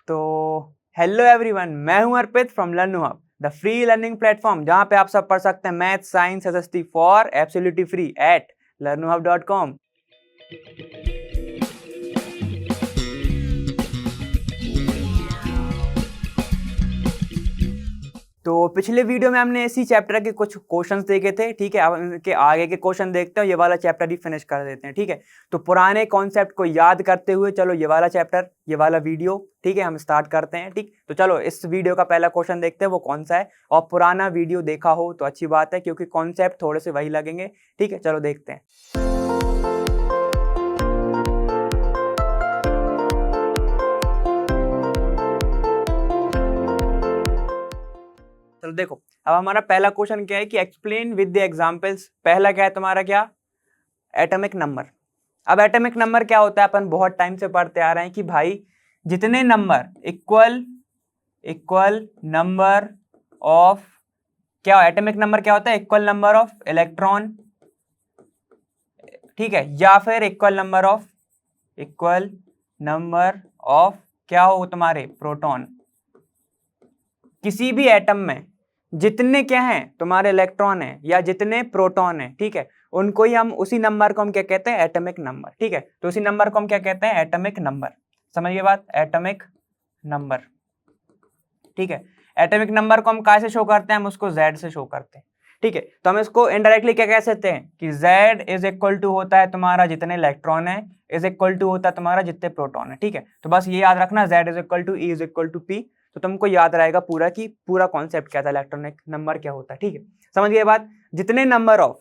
तो hello everyone, मैं हूं Arpit from Learn Hub, the free learning platform जहां पे आप सब पढ़ सकते हैं math, science, SST for absolutely free at learnhub.com। तो पिछले वीडियो में हमने इसी चैप्टर के कुछ क्वेश्चंस देखे थे, ठीक है। अब इनके आगे के क्वेश्चन देखते हैं, ये वाला चैप्टर ही फिनिश कर देते हैं, ठीक है। तो पुराने कॉन्सेप्ट को याद करते हुए चलो ये वाला चैप्टर, ये वाला वीडियो, ठीक है, हम स्टार्ट करते हैं। ठीक, तो चलो इस वीडियो का पहला क्वेश्चन देखते हैं, वो कौन सा है। और पुराना वीडियो देखा हो तो अच्छी बात है, क्योंकि कॉन्सेप्ट थोड़े से वही लगेंगे, ठीक है। चलो देखते हैं। चलो देखो, अब हमारा पहला क्वेश्चन क्या है कि एक्सप्लेन विद द एग्जांपल्स। पहला क्या है तुम्हारा, क्या, एटॉमिक नंबर। अब एटॉमिक नंबर क्या होता है, अपन बहुत टाइम से पढ़ते आ रहे हैं कि भाई जितने नंबर इक्वल नंबर ऑफ, क्या एटॉमिक नंबर क्या होता है, इक्वल नंबर ऑफ इलेक्ट्रॉन, ठीक है, या फिर इक्वल नंबर ऑफ क्या हो तुम्हारे, प्रोटॉन। किसी भी एटम में जितने क्या हैं तुम्हारे इलेक्ट्रॉन हैं या जितने प्रोटॉन हैं, ठीक है, उनको ही हम, उसी नंबर को हम क्या कहते हैं, एटॉमिक नंबर, ठीक है। तो उसी नंबर को हम क्या कहते हैं, एटॉमिक नंबर। समझिए बात, एटॉमिक नंबर, ठीक है। एटॉमिक नंबर को हम कहाँ से शो करते हैं, हम उसको Z से शो करते हैं, ठीक है। तो हम इसको इनडायरेक्टली क्या कह सकते हैं कि Z इज इक्वल टू होता है तुम्हारा जितने इलेक्ट्रॉन है, इज इक्वल टू होता है तुम्हारा जितने प्रोटॉन है, ठीक है। तो बस ये याद रखना, Z is equal to E is equal to P, तो तुमको याद रहेगा पूरा की पूरा कॉन्सेप्ट क्या था, इलेक्ट्रॉनिक नंबर क्या होता है, ठीक है। समझ गए बात। जितने नंबर ऑफ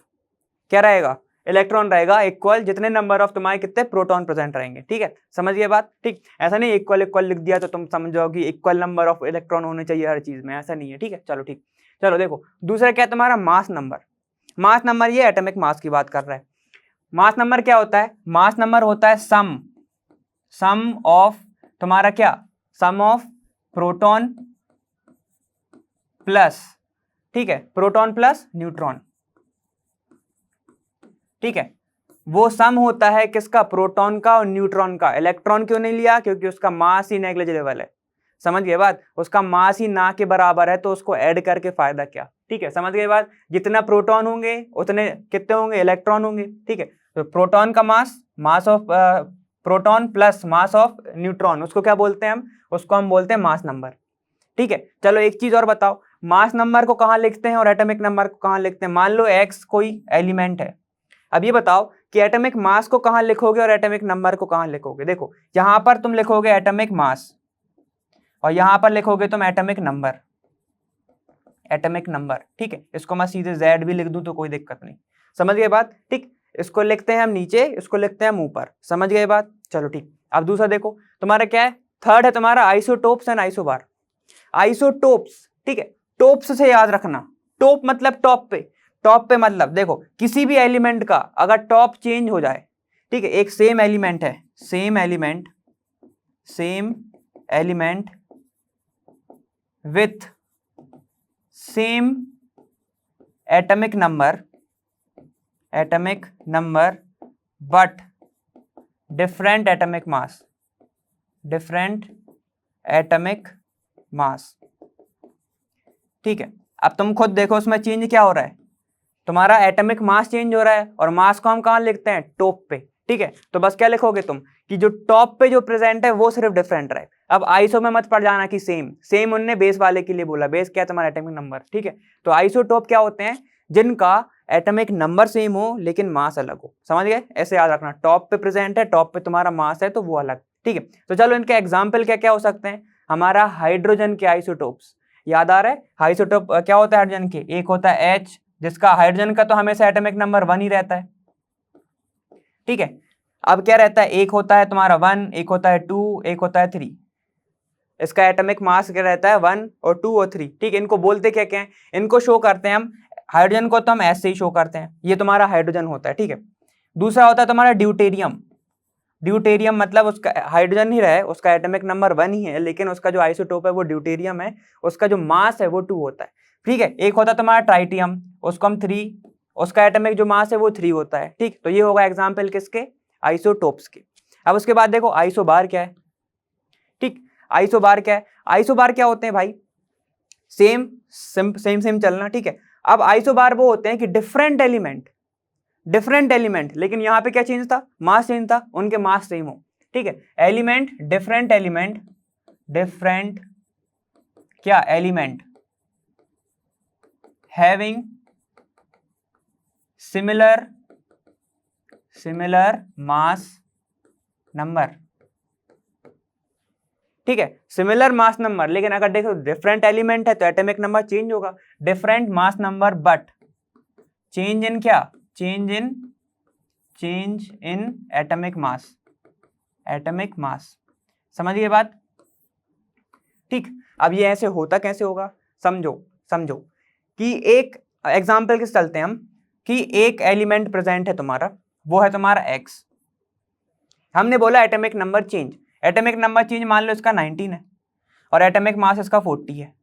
क्या रहेगा, इलेक्ट्रॉन रहेगा, इक्वल जितने नंबर ऑफ तुम्हारे कितने प्रोटॉन प्रेजेंट रहेंगे, ठीक है। समझ गए बात, ठीक। ऐसा नहीं इक्वल लिख दिया तो तुम समझो कि इक्वल नंबर ऑफ इलेक्ट्रॉन होने चाहिए हर चीज में, ऐसा नहीं है, ठीक है। चलो ठीक, चलो देखो दूसरा क्या है तुम्हारा, मास नंबर। मास नंबर, ये एटॉमिक मास की बात कर रहा है। मास नंबर क्या होता है, मास नंबर होता है सम ऑफ तुम्हारा क्या, सम ऑफ प्रोटॉन प्लस, ठीक है, प्रोटॉन प्लस न्यूट्रॉन, ठीक है। वो सम होता है किसका, प्रोटॉन का और न्यूट्रॉन का। इलेक्ट्रॉन क्यों नहीं लिया, क्योंकि उसका मास ही नेग्लिजिबल है। समझ गए बात, उसका मास ही ना के बराबर है, तो उसको ऐड करके फायदा क्या, ठीक है। समझ गए बात। जितना प्रोटॉन होंगे उतने कितने होंगे, इलेक्ट्रॉन होंगे, ठीक है। तो प्रोटॉन का मास of proton plus mass of neutron, उसको क्या बोलते हैं हम, उसको हम बोलते हैं मास नंबर, ठीक है। चलो एक चीज और बताओ, मास नंबर को कहां लिखते हैं और एटॉमिक नंबर को कहां लिखते हैं। मान लो X कोई एलिमेंट है, अब ये बताओ कि एटॉमिक मास को कहां लिखोगे और एटॉमिक नंबर को कहां लिखोगे। देखो यहां पर तुम लिखोगे एटॉमिक मास और यहां पर लिखोगे तुम एटॉमिक नंबर, ठीक है। इसको मैं सीधे Z भी लिख दूं तो कोई दिक्कत नहीं। समझ गए बात, ठीक। इसको लिखते हैं हम नीचे, इसको लिखते हैं हम ऊपर। समझ गए बात, चलो ठीक। अब दूसरा देखो तुम्हारा क्या है, थर्ड है तुम्हारा आइसोटोप्स एंड आइसोबार। आइसोटोप्स, ठीक है, टोप्स से याद रखना, टॉप मतलब टॉप पे मतलब देखो किसी भी एलिमेंट का अगर टॉप चेंज हो जाए, ठीक है, एक सेम एलिमेंट है, same element with same atomic number but different atomic mass, ठीक है। अब तुम खुद देखो उसमें चेंज क्या हो रहा है, तुम्हारा एटॉमिक मास चेंज हो रहा है और मास को हम कहां लिखते हैं, टॉप पे, ठीक है। तो बस क्या लिखोगे तुम कि जो टॉप पे जो प्रेजेंट है वो सिर्फ डिफरेंट रहे। अब आइसो में मत पड़ जाना कि सेम उनने बेस वाले के लिए बोला, बेस क्या है तुम्हारा एटॉमिक नंबर, ठीक है। तो आइसोटोप क्या होते हैं, जिनका एटॉमिक नंबर सेम हो लेकिन मास अलग हो। समझ गए, ऐसे याद रखना, टॉप पे प्रेजेंट है, टॉप पे तुम्हारा मास है तो वो अलग, ठीक है। तो चलो इनके एग्जाम्पल क्या क्या हो सकते हैं। हमारा हाइड्रोजन के आइसोटोप्स याद आ रहा है, आइसोटोप क्या होता है हाइड्रोजन के, एक होता है H, जिसका हाइड्रोजन का तो हमेशा एटॉमिक नंबर 1 ही रहता है, ठीक है। अब क्या रहता है, एक होता है तुम्हारा 1, एक होता है 2, एक होता है 3। इसका एटॉमिक मास क्या रहता है, 1 और 2 और 3, ठीक है। इनको बोलते क्या क्या है, इनको शो करते हैं हम, हाइड्रोजन को तो हम ऐसे ही शो करते हैं, ये तुम्हारा हाइड्रोजन होता है, ठीक है। दूसरा होता है तुम्हारा ड्यूटेरियम मतलब उसका हाइड्रोजन ही रहे, उसका एटॉमिक नंबर 1 ही है, लेकिन उसका जो आइसोटोप है वो ड्यूटेरियम है, उसका जो मास है वो 2 होता है, ठीक है। एक होता है तुम्हारा ट्राइटियम, उसको हम 3, उसका एटॉमिक जो मास है वो 3 होता है, ठीक। तो ये होगा एग्जाम्पल किसके, आइसोटोप्स के। अब उसके बाद देखो आइसोबार क्या है, ठीक। आइसोबार क्या है? आइसोबार क्या होते हैं भाई? सेम सेम चलना, ठीक है। अब आइसोबार वो होते हैं कि डिफरेंट एलिमेंट, लेकिन यहां पे क्या चेंज था? मास चेंज था, उनके मास सेम हो, ठीक है। डिफरेंट क्या? Element having similar mass number, ठीक है, सिमिलर मास नंबर। लेकिन अगर देखो डिफरेंट एलिमेंट है तो एटॉमिक नंबर चेंज होगा, different mass number but change in क्या? Change in atomic mass. समझ गए बात? ठीक। अब ये ऐसे होता कैसे होगा? समझो कि एक एग्जांपल के चलते हैं हम, कि एक एलिमेंट प्रेजेंट है तुम्हारा, वो है तुम्हारा x। हमने बोला एटॉमिक नंबर चेंज, मान लो इसका 19 है और एटॉमिक मास इसका 40 है,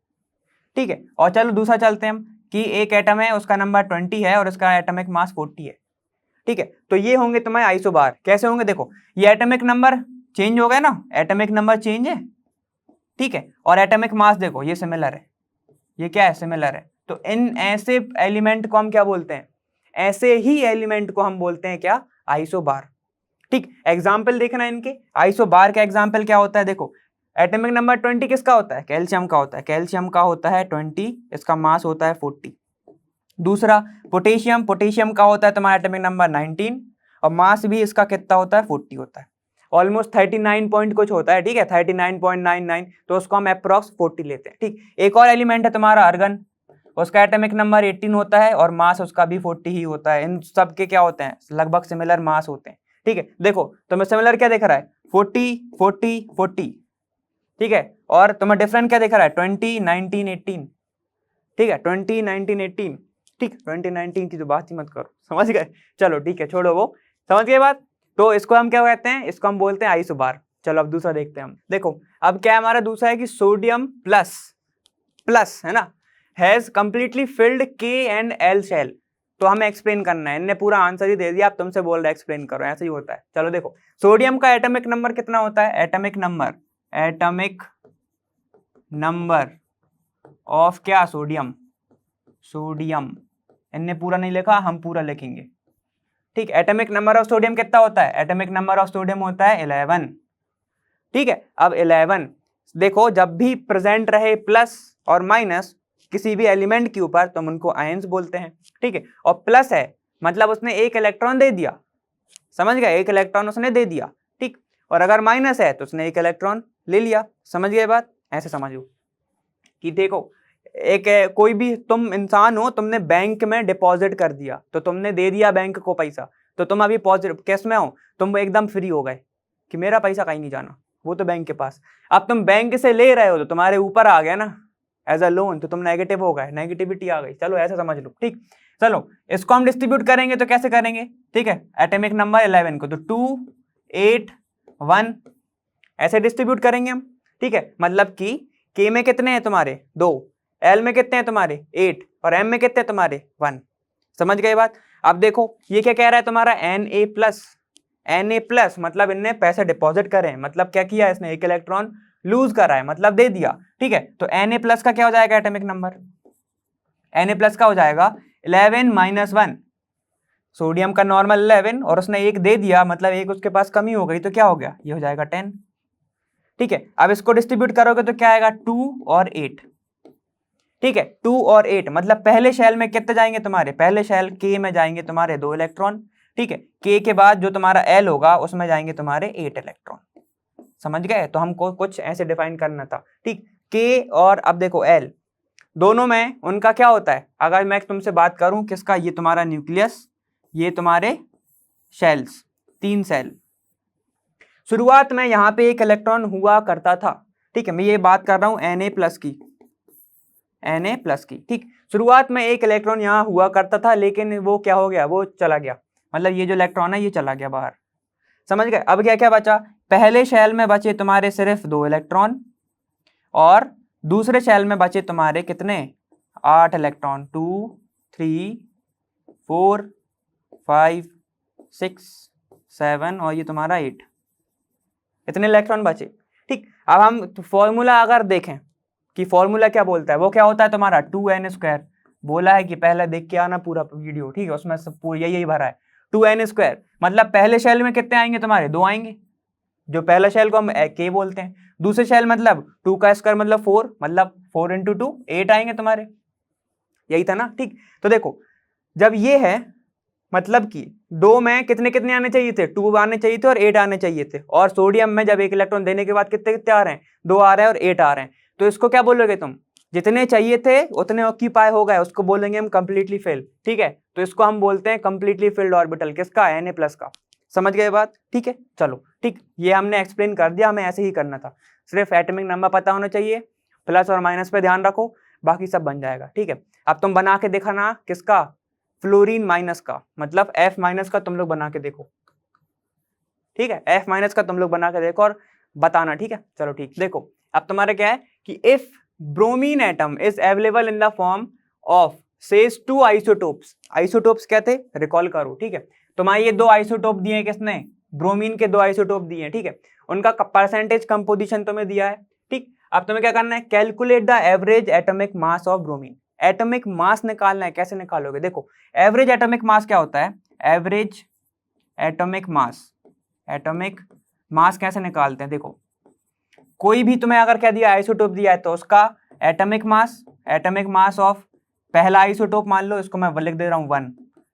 ठीक है। और चलो दूसरा चलते हैं हम, कि एक एटम है उसका नंबर 20 है और उसका एटॉमिक मास 40 है, ठीक है। तो ये होंगे तुम्हारे आइसोबार। कैसे होंगे? देखो ये एटॉमिक नंबर चेंज हो गया ना, एटॉमिक नंबर चेंज है, ठीक है, और एटॉमिक मास देखो ये सिमिलर है, ये क्या है? सिमिलर है। तो इन ऐसे एलिमेंट को हम क्या बोलते हैं? ऐसे ही एलिमेंट को हम बोलते हैं क्या? आइसोबार, ठीक। एग्जाम्पल देखना इनके, आइसोबार का एग्जाम्पल क्या होता है? देखो एटॉमिक नंबर 20 किसका होता है? कैल्शियम का होता है, 20, इसका मास होता है 40। दूसरा पोटेशियम का होता है तुम्हारा एटॉमिक नंबर 19 और मास भी इसका कितना होता है? 40 होता है, ऑलमोस्ट 39 पॉइंट कुछ होता है, ठीक है, 39.99, तो उसको हम अप्रॉक्स 40 लेते हैं, ठीक। एक और एलिमेंट है तुम्हारा आर्गन, उसका एटॉमिक नंबर 18 होता है और मास उसका भी 40 ही होता है। इन सब के क्या होते हैं? लगभग सिमिलर मास होते हैं, ठीक है। देखो तुम्हें सिमिलर क्या दिख रहा है? 40, ठीक है, और तुम्हें डिफरेंट क्या दिख रहा है? 20, 19, 18, ठीक है, 20, 19, 18, ठीक। 20, 19 की तो बात ही मत करो, समझ गए? चलो ठीक है, छोड़ो वो, समझ गए बात? तो इसको हम क्या कहते हैं? इसको हम बोलते हैं आइसोबार। चलो अब दूसरा देखते हैं हम। देखो अब क्या हमारा दूसरा है कि सोडियम प्लस है ना, has completely filled K&L shell. तो हमें एक्सप्लेन करना है, इनने पूरा आंसर ही दे दिया, अब तुमसे बोल रहे एक्सप्लेन करो, ऐसे ही होता है। चलो देखो सोडियम का एटॉमिक नंबर कितना होता है? एटॉमिक नंबर ऑफ क्या? सोडियम, इनने पूरा नहीं लिखा, हम पूरा लिखेंगे, ठीक। एटॉमिक नंबर ऑफ सोडियम कितना होता है? एटॉमिक नंबर ऑफ सोडियम होता है 11, ठीक है। अब 11 देखो, जब भी प्रेजेंट रहे प्लस और माइनस किसी भी एलिमेंट के ऊपर तो हम उनको आयंस बोलते हैं, ठीक है। और प्लस है मतलब उसने एक इलेक्ट्रॉन दे दिया, समझ गए? एक इलेक्ट्रॉन उसने दे दिया, ठीक। और अगर माइनस है तो उसने एक इलेक्ट्रॉन ले लिया, समझ गए बात? ऐसे समझो कि देखो एक कोई भी तुम इंसान हो, तुमने बैंक में डिपॉजिट कर दिया, तो तुमने दे दिया बैंक को पैसा, तो तुम अभी पॉजिटिव केस में हो, तुम एकदम फ्री हो गए कि मेरा पैसा कहीं नहीं जाना, वो तो बैंक के पास। अब तुम बैंक से ले रहे हो तो तुम्हारे ऊपर आ गया ना एज अ लोन, तो तुम नेगेटिव हो गए, नेगेटिविटी आ गई। चलो ऐसा समझ लो, ठीक। चलो इसको हम डिस्ट्रीब्यूट करेंगे तो कैसे करेंगे? ठीक है, एटॉमिक नंबर 11 को तो 2, 8, 1 ऐसे डिस्ट्रीब्यूट करेंगे हम, ठीक है। मतलब कि K में कितने हैं तुम्हारे? 2, L में कितने हैं तुम्हारे? 8 और M में कितने हैं तुम्हारे? 1। समझ गए बात? अब देखो ये क्या कह रहा है तुम्हारा? Na+ मतलब इनने पैसे डिपॉजिट करे, मतलब क्या किया इसने? एक इलेक्ट्रॉन लूज करा है, मतलब दे दिया, ठीक है। तो Na+ का क्या हो जाएगा एटॉमिक नंबर? Na+ का हो जाएगा 11 - 1। सोडियम का नॉर्मल 11 और उसने एक दे दिया, मतलब एक उसके पास कमी हो गई, तो क्या हो गया? ये हो जाएगा 10, ठीक है। अब इसको डिस्ट्रीब्यूट करोगे तो क्या आएगा? 2 और 8, ठीक है। 2 और 8 मतलब पहले शेल में कितने जाएंगे तुम्हारे? पहले शेल K में जाएंगे तुम्हारे 2 इलेक्ट्रॉन, ठीक है। K के बाद जो तुम्हारा L होगा उसमें जाएंगे तुम्हारे 8 इलेक्ट्रॉन। समझ गए? तो हमको कुछ ऐसे डिफाइन करना था, ठीक। K और अब देखो L, दोनों में उनका क्या होता है? अगर मैं तुमसे बात करूं किसका, ये तुम्हारा न्यूक्लियस, ये तुम्हारे शेल्स, 3 सेल। शुरुआत में यहां पे एक इलेक्ट्रॉन हुआ करता था, ठीक है। मैं ये बात कर रहा हूं Na+ की, ठीक। शुरुआत में एक इलेक्ट्रॉन यहां हुआ करता था, लेकिन वो क्या हो गया? वो चला गया, मतलब ये जो इलेक्ट्रॉन है ये चला गया बाहर। समझ गए? अब क्या क्या बचा? पहले शेल में बचे तुम्हारे सिर्फ 2 इलेक्ट्रॉन और दूसरे शेल में बचे तुम्हारे कितने? 8 इलेक्ट्रॉन, 2, 3, 4, 5, 6, 7 और ये तुम्हारा 8, इतने इलेक्ट्रॉन बचे, ठीक। अब हम फॉर्मूला अगर देखें कि फॉर्मूला क्या बोलता है, वो क्या होता है तुम्हारा 2n²। बोला है कि पहले देख के आना पूरा वीडियो, ठीक है, उसमें सब पूरा यही भरा है 2n²। मतलब पहले शेल में कितने आएंगे तुम्हारे, 2 आएंगे, जो पहला शेल को हम k बोलते हैं। दूसरे शेल मतलब 2 का स्क्वायर मतलब 4, मतलब 4 × 2 8 आएंगे तुम्हारे, यही था ना, ठीक। तो देखो जब ये है मतलब कि 2 में कितने कितने आने चाहिए थे, 2 आने चाहिए थे और 8 आने चाहिए थे, और सोडियम में जब एक इलेक्ट्रॉन देने के बाद कितने कितने आ रहे हैं, 2 आ रहे हैं और 8 आ रहे हैं। तो इसको क्या बोलोगे तुम, जितने चाहिए थे उतने ऑक्यूपाई हो गए, उसको बोलेंगे हम कंप्लीटली फिल, ठीक है। तो इसको हम बोलते हैं कंप्लीटली फिल्ड ऑर्बिटल, किसका, Na+ का। समझ गए बात, ठीक है, चलो ठीक, ये हमने एक्सप्लेन कर दिया, हमें ऐसे ही करना था, सिर्फ एटॉमिक नंबर पता होना चाहिए, प्लस और माइनस पे ध्यान रखो, बाकी सब बन जाएगा, ठीक है। अब तुम बना के दिखाना किसका, फ्लोरीन माइनस का, मतलब F- का तुम लोग बना के देखो, ठीक है, F- का तुम लोग बना के देखो और बताना, ठीक है। चलो ठीक, देखो अब तुम्हारा क्या है कि if bromine atom is available in the form of says 2 isotopes. Isotopes क्या थे, रिकॉल करो, ठीक है। तुम्हारे ये 2 आइसोटोप दिए हैं, किसने, ब्रोमीन के 2 आइसोटोप दिए हैं, ठीक है। उनका परसेंटेज कंपोजिशन तुम्हें दिया है, ठीक। अब तुम्हें क्या करना है, calculate the average atomic mass of bromine. Atomic mass निकालना है, कैसे निकालोगे, देखो एवरेज एटॉमिक मास क्या होता है, एवरेज एटॉमिक मास, एटॉमिक मास कैसे निकालते हैं, देखो कोई भी तुम्हें अगर क्या दिया, आइसोटोप दिया है तो उसका एटॉमिक मास ऑफ पहला आइसोटोप मान लो, इसको मैं लिख दे रहा हूं 1,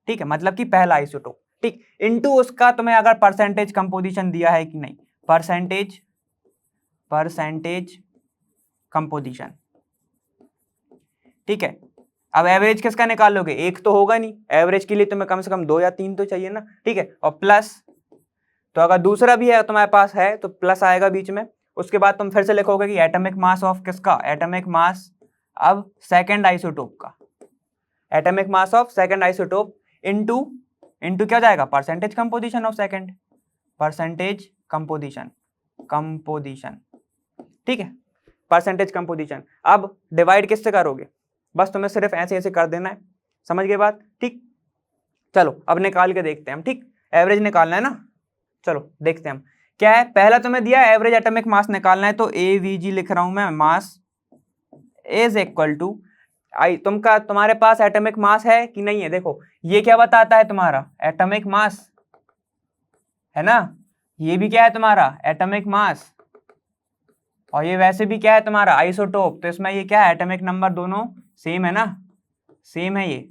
ठीक है, मतलब कि पहला आइसोटोप, ठीक, इनटू उसका तुम्हें अगर परसेंटेज कंपोजिशन दिया है कि नहीं, परसेंटेज कंपोजिशन, ठीक है। अब एवरेज किसका निकालोगे, एक तो होगा नहीं, एवरेज के लिए तुम्हें कम से कम 2 या 3 तो चाहिए ना, ठीक है, और प्लस, तो अगर दूसरा भी है तुम्हारे पास है तो प्लस आएगा बीच में। उसके बाद तुम फिर से लिखोगे कि एटॉमिक मास ऑफ किसका, एटॉमिक मास अब सेकंड आइसोटोप का, atomic mass of second isotope into क्या जाएगा, percentage composition of second, percentage composition, ठीक है, परसेंटेज कंपोजिशन। अब डिवाइड किससे करोगे, बस तुम्हें सिर्फ ऐसे ऐसे कर देना है, समझ गए बात, ठीक। चलो अब निकाल के देखते हैं हम, ठीक, एवरेज निकालना है ना, चलो देखते हैं हम क्या है। पहला तुम्हें दिया एवरेज एटॉमिक मास निकालना है, तो AVG लिख रहा हूं मैं, मास इज इक्वल टू तुम्हारे पास एटॉमिक मास है कि नहीं है, देखो ये क्या बताता है तुम्हारा, एटॉमिक मास है ना, ये भी क्या है तुम्हारा, एटॉमिक मास, और ये वैसे भी क्या है तुम्हारा, आइसोटोप, तो इसमें ये क्या है, एटॉमिक नंबर दोनों सेम है ना, सेम है, ये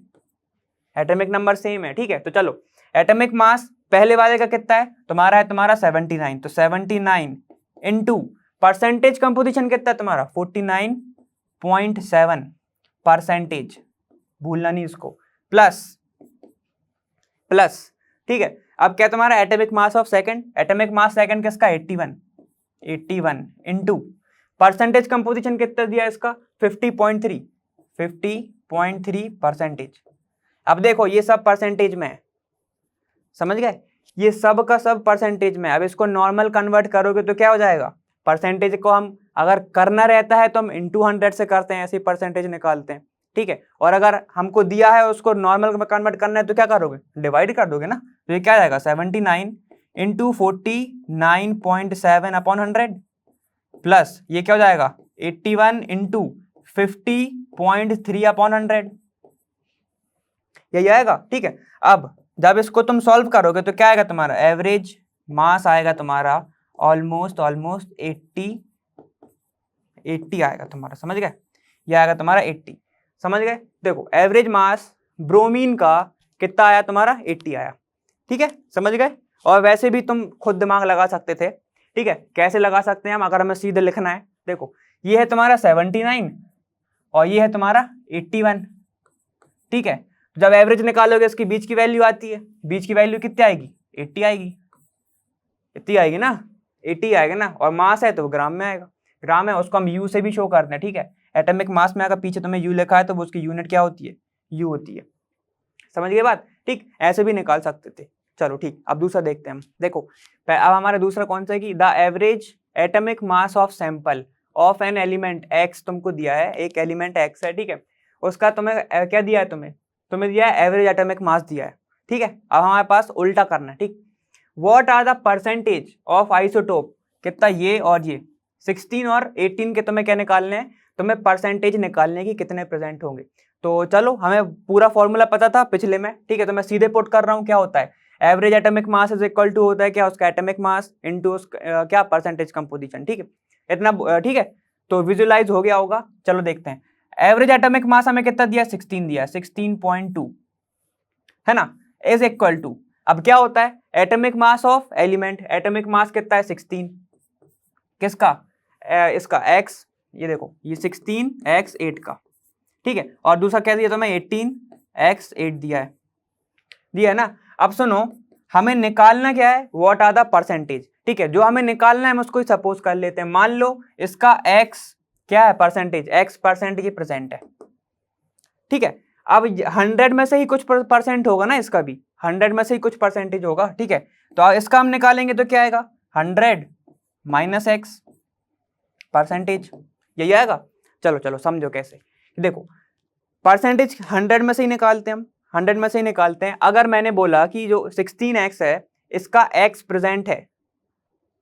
एटॉमिक नंबर सेम है, ठीक है। तो चलो एटॉमिक मास पहले वाले का कितना है तुम्हारा, 79, तो 79 इनटू परसेंटेज कंपोजिशन कितना है तुम्हारा, 49.7 परसेंटेज, भूलना नहीं इसको, प्लस, ठीक है। अब क्या तुम्हारा atomic mass of second, atomic mass second किसका, 81 इनटू परसेंटेज कंपोजिशन कितना दिया इसका, 50.3 परसेंटेज। अब देखो ये सब परसेंटेज में है, समझ गए, ये सब का सब परसेंटेज में। अब इसको नॉर्मल कन्वर्ट करोगे तो क्या हो जाएगा, परसेंटेज को हम अगर करना रहता है तो हम इंटू 100 से करते हैं, ऐसे परसेंटेज निकालते हैं, ठीक है। और अगर हमको दिया है उसको नॉर्मल में कन्वर्ट करना है तो क्या करोगे, डिवाइड कर दोगे ना, तो ये क्या जाएगा 79 इंटू 49.7 अपॉन 100, प्लस ये क्या हो जाएगा 81 इंटू 50.3 अपॉन 100, यही आएगा, ठीक है। अब जब इसको तुम सॉल्व करोगे तो क्या आएगा तुम्हारा, एवरेज मास आएगा तुम्हारा ऑलमोस्ट 80 आएगा तुम्हारा, समझ गए, ये आएगा तुम्हारा 80, समझ गए। देखो एवरेज मास ब्रोमीन का कितना आया तुम्हारा, 80 आया, ठीक है, समझ गए। और वैसे भी तुम खुद दिमाग लगा सकते थे, ठीक है, कैसे लगा सकते हैं हम, अगर हमें सीधे लिखना है, देखो ये है तुम्हारा 79 और ये है तुम्हारा 81, ठीक है। जब एवरेज निकालोगे इसकी बीच की वैल्यू आती है, बीच की वैल्यू कितनी आएगी, 80 आएगी, इतनी आएगी ना, 80 आएगा ना, और मास है तो ग्राम में आएगा, ग्राम है उसको हम यू से भी शो करते हैं, ठीक है। एटॉमिक मास में अगर पीछे तुम्हें यू लिखा है तो वो उसकी यूनिट क्या होती है, यू होती है, समझ गए बात, ठीक, ऐसे भी निकाल सकते थे। चलो ठीक, अब दूसरा देखते हैं हम, देखो अब हमारा दूसरा कौन सा है कि the average atomic mass of sample of an element x तुमको दिया है, एक एलिमेंट एक्स है, ठीक है, उसका तुम्हें क्या दिया है, तुम्हें दिया है एवरेज एटॉमिक मास दिया है, ठीक है। अब हमारे पास उल्टा करना है, ठीक, what are the percentage of isotope, कितना ये और ये 16 और 18 के तुम्हें क्या निकालने हैं, तुम्हें परसेंटेज निकालने की कितने प्रेजेंट होंगे। तो चलो हमें पूरा फॉर्मूला पता था पिछले में, ठीक है, तो मैं सीधे पुट कर रहा हूँ। क्या होता है, average atomic mass is equal to होता है क्या, उसका एटॉमिक मास इनटू क्या परसेंटेज कंपोजिशन, ठीक है, इतना ठीक है। तो विजुअलाइज हो गया होगा। चलो देखते हैं, एवरेज एटॉमिक मास हमें कितना दिया, 16 दिया, 16.2 है ना, इज इक्वल टू, अब क्या होता है atomic mass of element, atomic mass कितना है 16, किसका, इसका x, ये देखो ये 16 x 8 का, ठीक है, और दूसरा क्या दिया तो मैं 18 x 8 दिया है ना। अब सुनो, हमें निकालना क्या है, व्हाट आर द परसेंटेज, ठीक है, जो हमें निकालना है हम उसको सपोज कर लेते हैं, मान लो इसका x क्या है परसेंटेज, x परसेंटेज प्रेजेंट है, ठीक है। अब 100 में से ही कुछ परसेंट होगा ना, इसका भी 100 में से ही कुछ परसेंटेज होगा, ठीक है, तो इसका हम निकालेंगे तो क्या आएगा 100 माइनस एक्स परसेंटेज, यही आएगा। चलो चलो समझो कैसे, देखो परसेंटेज 100 में से ही निकालते हैं हम, 100 में से ही निकालते हैं। अगर मैंने बोला कि जो 16x है इसका x प्रेजेंट है,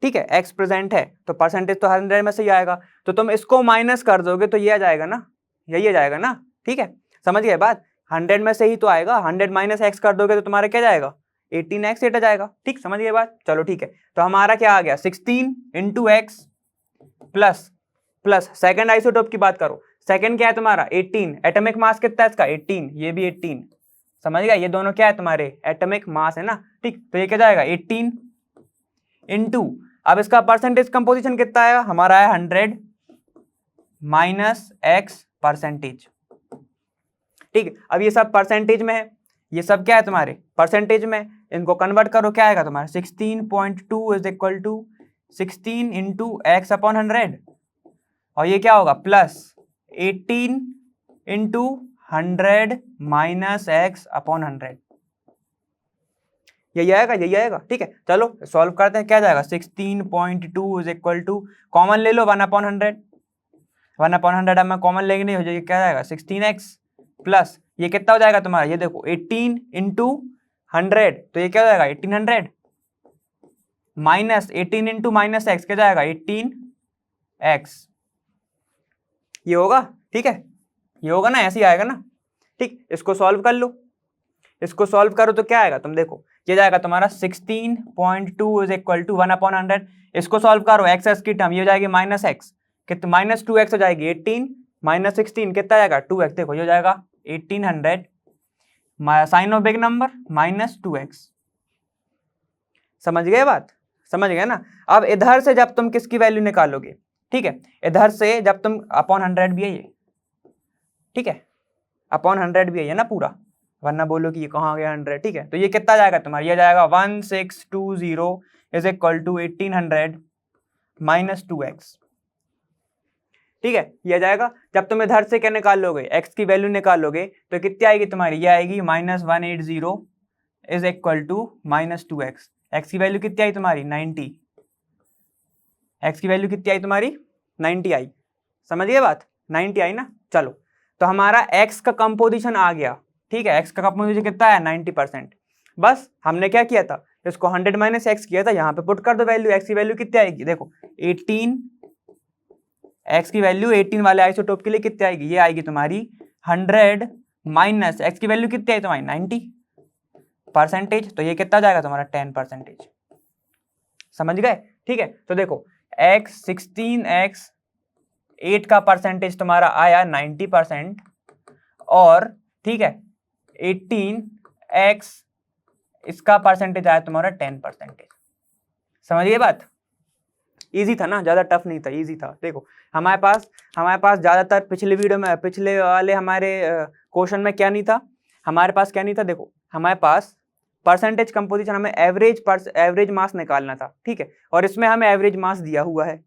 ठीक है, x प्रेजेंट है, तो परसेंटेज तो 100 में से ही आएगा, तो तुम इसको माइनस कर दोगे तो ये आ जाएगा ना, यही आ जाएगा ना, ठीक है, समझ गए बात, 100 में से ही तो आएगा, 100 माइनस एक्स कर दोगे तो तुम्हारा क्या जाएगा 18x 8 आ जाएगा, ठीक, समझ गए बात। चलो ठीक है, तो हमारा क्या आ गया 16 into x plus plus second isotope की बात करो, सेकेंड क्या है तुम्हारा 18, एटॉमिक मास कितना है इसका 18, ये भी 18, समझ गया, ये दोनों क्या है तुम्हारे एटॉमिक मास है ना, ठीक, तो ये क्या जाएगा 18 इंटू, अब इसका परसेंटेज कंपोजिशन कितना आएगा हमारा है 100 माइनस एक्स परसेंटेज, ठीक है। अब ये सब परसेंटेज में है, ये सब क्या है तुम्हारे परसेंटेज में, इनको कन्वर्ट करो क्या आएगा तुम्हारा 16.2 is equal to 16 into x upon 100, और ये क्या होगा plus 18 into 100 minus x upon 100, यही आएगा, यही आएगा, ठीक है। चलो सॉल्व करते हैं, क्या जाएगा 16.2 इज इक्वल टू, कॉमन ले लो 1 अपॉन 100, 1 अपॉन 100 अब मैं कॉमन लेंगे नहीं, हो जाएगा क्या जाएगा 16x प्लस ये कितना हो जाएगा तुम्हारा, ये देखो 18 इंटू 100, तो ये क्या हो जाएगा 1800 माइनस 18 इंटू माइनस एक्स क्या जाएगा 18x, ये होगा, ठीक है, ये होगा ना, ऐसे ही आएगा ना, ठीक। इसको सॉल्व कर लो, इसको सॉल्व करो तो क्या आएगा तुम देखो, ये जाएगा तुम्हारा 16.2 इज इक्वल टू 1 अपॉन 100, इसको सॉल्व करो एक्स एक्स की टर्म, ये हो जाएगी माइनस एक्स, कितना माइनस 2x हो जाएगी 18 माइनस 16 कितना जाएगा 2x, देखो ये हो जाएगा 1800 sign of big number minus 2x, समझ गए बात, समझ गए ना। अब इधर से जब तुम किसकी वैल्यू निकालोगे, ठीक है, इधर से जब तुम अपॉन 100 भी है ये, ठीक है, अपॉन 100 भी है ना पूरा, वरना बोलो कि ये कहाँ गया 100, ठीक है, तो ये कितना जाएगा तुम्हारा, ये जाएगा 1620 is equal to 1800 minus 2x, ठीक है, ये जाएगा। जब तुम इधर से क्या निकाल लोगे x की वैल्यू निकालोगे तो कितनी आएगी तुम्हारी, ये आएगी minus 180 is equal to minus 2x, x की वैल्यू कितनी आई तुम्हारी 90, x की वैल्यू कितनी आई तुम्हारी 90 आई, समझ गए बात, 90 आई ना। चलो तो हमारा x का कंपोजिशन आ गया, ठीक है, x का कंपोजिशन कितना है 90%, बस हमने क्या किया था इसको 100 माइनस एक्स किया था, यहाँ पे पुट कर दो वैल्यू, x की वैल्यू कितनी आएगी देखो 18, x की वैल्यू 18 वाले आइसोटोप के लिए कितनी आएगी, ये आएगी तुम्हारी 100 माइनस x की वैल्यू कितनी आई तुम्हारी 90%, तो ये कितना जाएगा तुम्हारा 10%, समझ गए, ठीक है। तो देखो x 16x 8 का परसेंटेज तुम्हारा आया 90%, और ठीक है 18x इसका परसेंटेज आया तुम्हारा 10%, समझ गए बात, इजी था ना, ज्यादा टफ नहीं था, इजी था। देखो हमारे पास ज्यादातर पिछले वीडियो में, पिछले वाले हमारे क्वेश्चन में क्या नहीं था, हमारे पास क्या नहीं था, देखो हमारे पास परसेंटेज कंपोजिशन, हमें एवरेज मास निकालना था, ठीक है, और इसमें हमें एवरेज मास दिया हुआ है,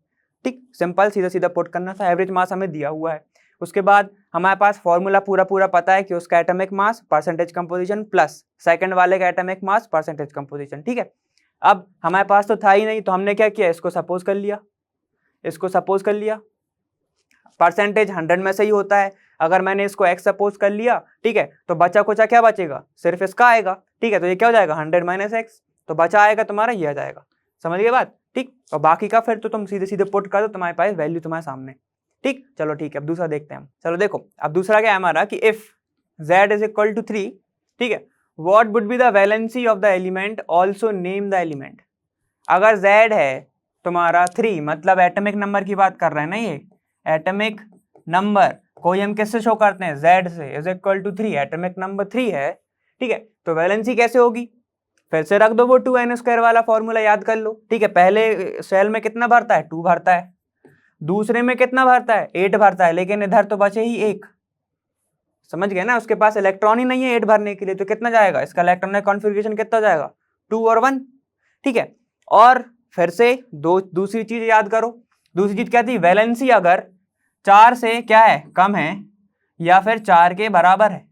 ठीक, सिंपल सीधा सीधा पुट करना था, एवरेज मास हमें दिया हुआ है। उसके बाद हमारे पास फॉर्मूला पूरा पता है कि उसका atomic mass percentage composition plus second वाले का एटॉमिक मास परसेंटेज कंपोजिशन, ठीक है। अब हमारे पास तो था ही नहीं, तो हमने क्या किया, इसको सपोज कर लिया, इसको सपोज कर लिया, परसेंटेज 100 में से ही होता है, अगर मैंने इसको x सपोज कर लिया, ठीक है, तो बचा कुचा क्या बचेगा, सिर्फ इसका आएगा, ठीक है, तो ये क्या हो जाएगा 100 माइनस एक्स, तो बचा आएगा तुम्हारा ये आ जाएगा, समझ गए बात, ठीक, और बाकी का फिर तो तुम सीधे सीधे पुट कर दो, तुम्हारे पास वैल्यू तुम्हारे सामने। ठीक, चलो ठीक है, अब दूसरा देखते हैं हम। चलो देखो, अब दूसरा क्या है हमारा कि if z is equal to 3, ठीक है, what would be the valency of the element, also name the element. अगर z है तुम्हारा 3, मतलब एटॉमिक नंबर की बात कर रहे हैं ना, ये एटॉमिक नंबर कोई हम किससे शो करते हैं, z से, is equal to 3, atomic number 3 है, ठीक है, तो वैलेंसी कैसे होगी, फिर से रख दो वो 2n² वाला फॉर्मूला याद कर लो। ठीक है, पहले सेल में कितना भरता है, 2 भरता है, दूसरे में कितना भरता है, 8 भरता है, लेकिन इधर तो बचे ही 1, समझ गए ना, उसके पास इलेक्ट्रॉन ही नहीं है 8 भरने के लिए, तो कितना जाएगा, इसका इलेक्ट्रॉनिक कॉन्फ़िगरेशन कितना जाएगा, 2 और 1। ठीक है, और फिर से दूसरी चीज याद करो, दूसरी चीज क्या थी, वैलेंसी अगर 4 से क्या है, कम है, या फिर 4 के बराबर है।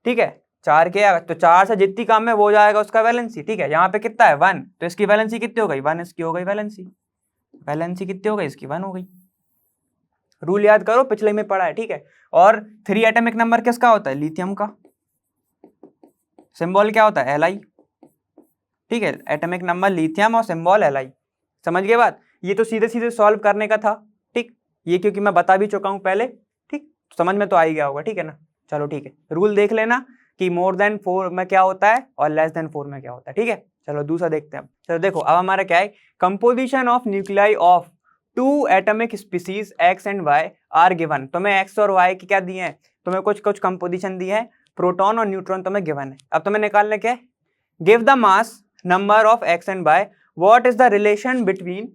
ठीक है, 4 के, तो 4 से जितनी कम है वो हो जाएगा उसका वैलेंसी। ठीक है, यहाँ पे कितना है 1, तो इसकी वैलेंसी कितनी हो गई, 1 इसकी हो गई वैलेंसी, वैलेंसी कितनी हो गई इसकी, 1 हो गई। रूल याद करो, पिछले में पढ़ा है। ठीक है, और 3 एटॉमिक नंबर किसका होता है, लिथियम का, सिंबल क्या होता है, Li। ठीक है, एटॉमिक नंबर लिथियम और सिंबल Li, समझ गए बात, ये तो सीधे सीधे सॉल्व करने का था। ठीक, ये क्योंकि मैं बता भी चुका हूं पहले, ठीक, समझ में तो आ ही गया होगा। ठीक है ना, चलो ठीक है, रूल देख लेना कि मोर देन 4 में क्या होता है और लेस देन 4 में क्या होता है। ठीक है, चलो दूसरा देखते हैं। चलो देखो, अब हमारा क्या है, composition of nuclei of 2 atomic species x and y are given. तुम्हें x और y की क्या दिए हैं, तुम्हें कुछ कुछ कंपोजिशन दी है, प्रोटॉन और न्यूट्रॉन तुम्हें गिवन है। अब तुम्हें निकालने क्या है, give the mass number of x and y, what is the relation between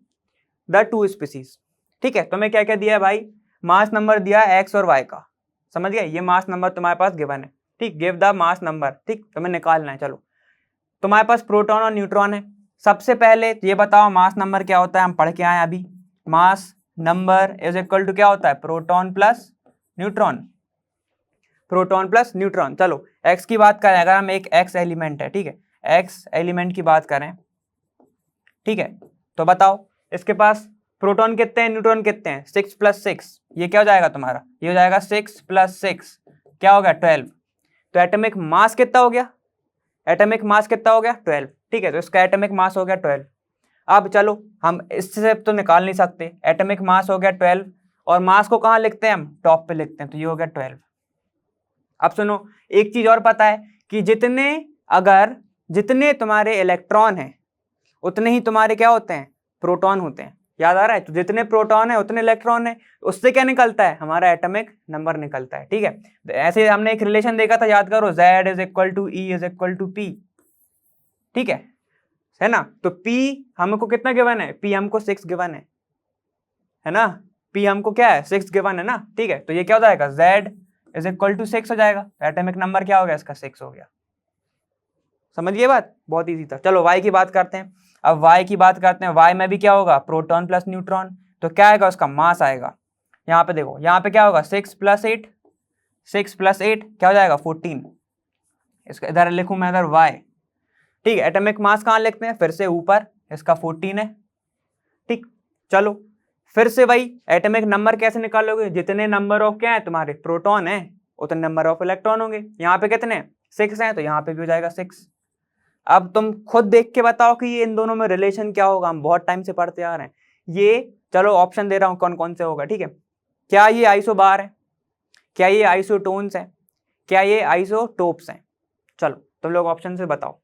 the 2 species. ठीक है, तुम्हें क्या क्या दिया है भाई, मास नंबर दिया है x और y का, समझ गए, ये मास नंबर तुम्हारे पास गिवन है। ठीक, गिव द मास नंबर, ठीक, तुम्हें निकालना है। चलो, तुम्हारे पास प्रोटॉन और न्यूट्रॉन है, सबसे पहले ये बताओ मास नंबर क्या होता है, हम पढ़ के आए अभी, mass number is equal to क्या होता है, proton plus neutron, proton plus neutron. चलो x की बात करें, अगर हम एक x एलिमेंट है, ठीक है, x एलिमेंट की बात करें, ठीक है, तो बताओ इसके पास प्रोटॉन कितने हैं, न्यूट्रॉन कितने हैं, 6 + 6, ये क्या हो जाएगा तुम्हारा, ये हो जाएगा 6 + 6 क्या हो गया, 12। तो एटॉमिक मास कितना हो गया, एटॉमिक मास कितना हो गया, 12। ठीक है, तो इसका एटॉमिक मास हो गया 12। अब चलो, हम इससे तो निकाल नहीं सकते, एटॉमिक मास हो गया 12, और मास को कहाँ लिखते हैं हम, टॉप पे लिखते हैं, तो ये हो गया 12। अब सुनो, एक चीज और पता है कि जितने तुम्हारे इलेक्ट्रॉन हैं उतने ही तुम्हारे क्या होते हैं, प्रोटॉन होते हैं, याद आ रहा है, तो जितने प्रोटॉन है उतने इलेक्ट्रॉन है, उससे क्या निकलता है, हमारा एटॉमिक नंबर निकलता है। ठीक है, तो ऐसे हमने एक रिलेशन देखा था, याद करो, Z is equal to E is equal to P। ठीक है ना, तो P हमको कितना गिवन है, P हमको 6 गिवन है ना, P हमको क्या है, 6 गिवन है ना। ठीक है, तो ये क्या हो जाएगा, Z इज इक्वल टू 6 हो जाएगा, एटॉमिक नंबर क्या हो गया इसका, 6 हो गया। समझिए बात, बहुत इजी था। चलो y की बात करते हैं, अब y की बात करते हैं, y में भी क्या होगा, प्रोटॉन प्लस न्यूट्रॉन, तो क्या आएगा, उसका मास आएगा। यहाँ पे देखो, यहाँ पे क्या होगा, 6 + 8, 6 + 8 क्या हो जाएगा, 14। इसका इधर लिखूं मैं, इधर y। ठीक है, एटॉमिक मास कहाँ लिखते हैं, फिर से ऊपर, इसका 14 है। ठीक, चलो फिर से वही एटॉमिक नंबर कैसे निकालोगे, जितने नंबर ऑफ क्या है तुम्हारे प्रोटॉन है उतने नंबर ऑफ इलेक्ट्रॉन होंगे। यहाँ पे कितने 6 हैं, तो यहाँ पे भी हो जाएगा 6। अब तुम खुद देख के बताओ कि ये इन दोनों में रिलेशन क्या होगा, हम बहुत टाइम से पढ़ते आ रहे हैं ये। चलो ऑप्शन दे रहा हूं कौन कौन से होगा। ठीक है, क्या ये आइसोबार है, क्या ये आइसोटोन्स है, क्या ये आइसोटोप्स हैं। चलो तुम लोग ऑप्शन से बताओ।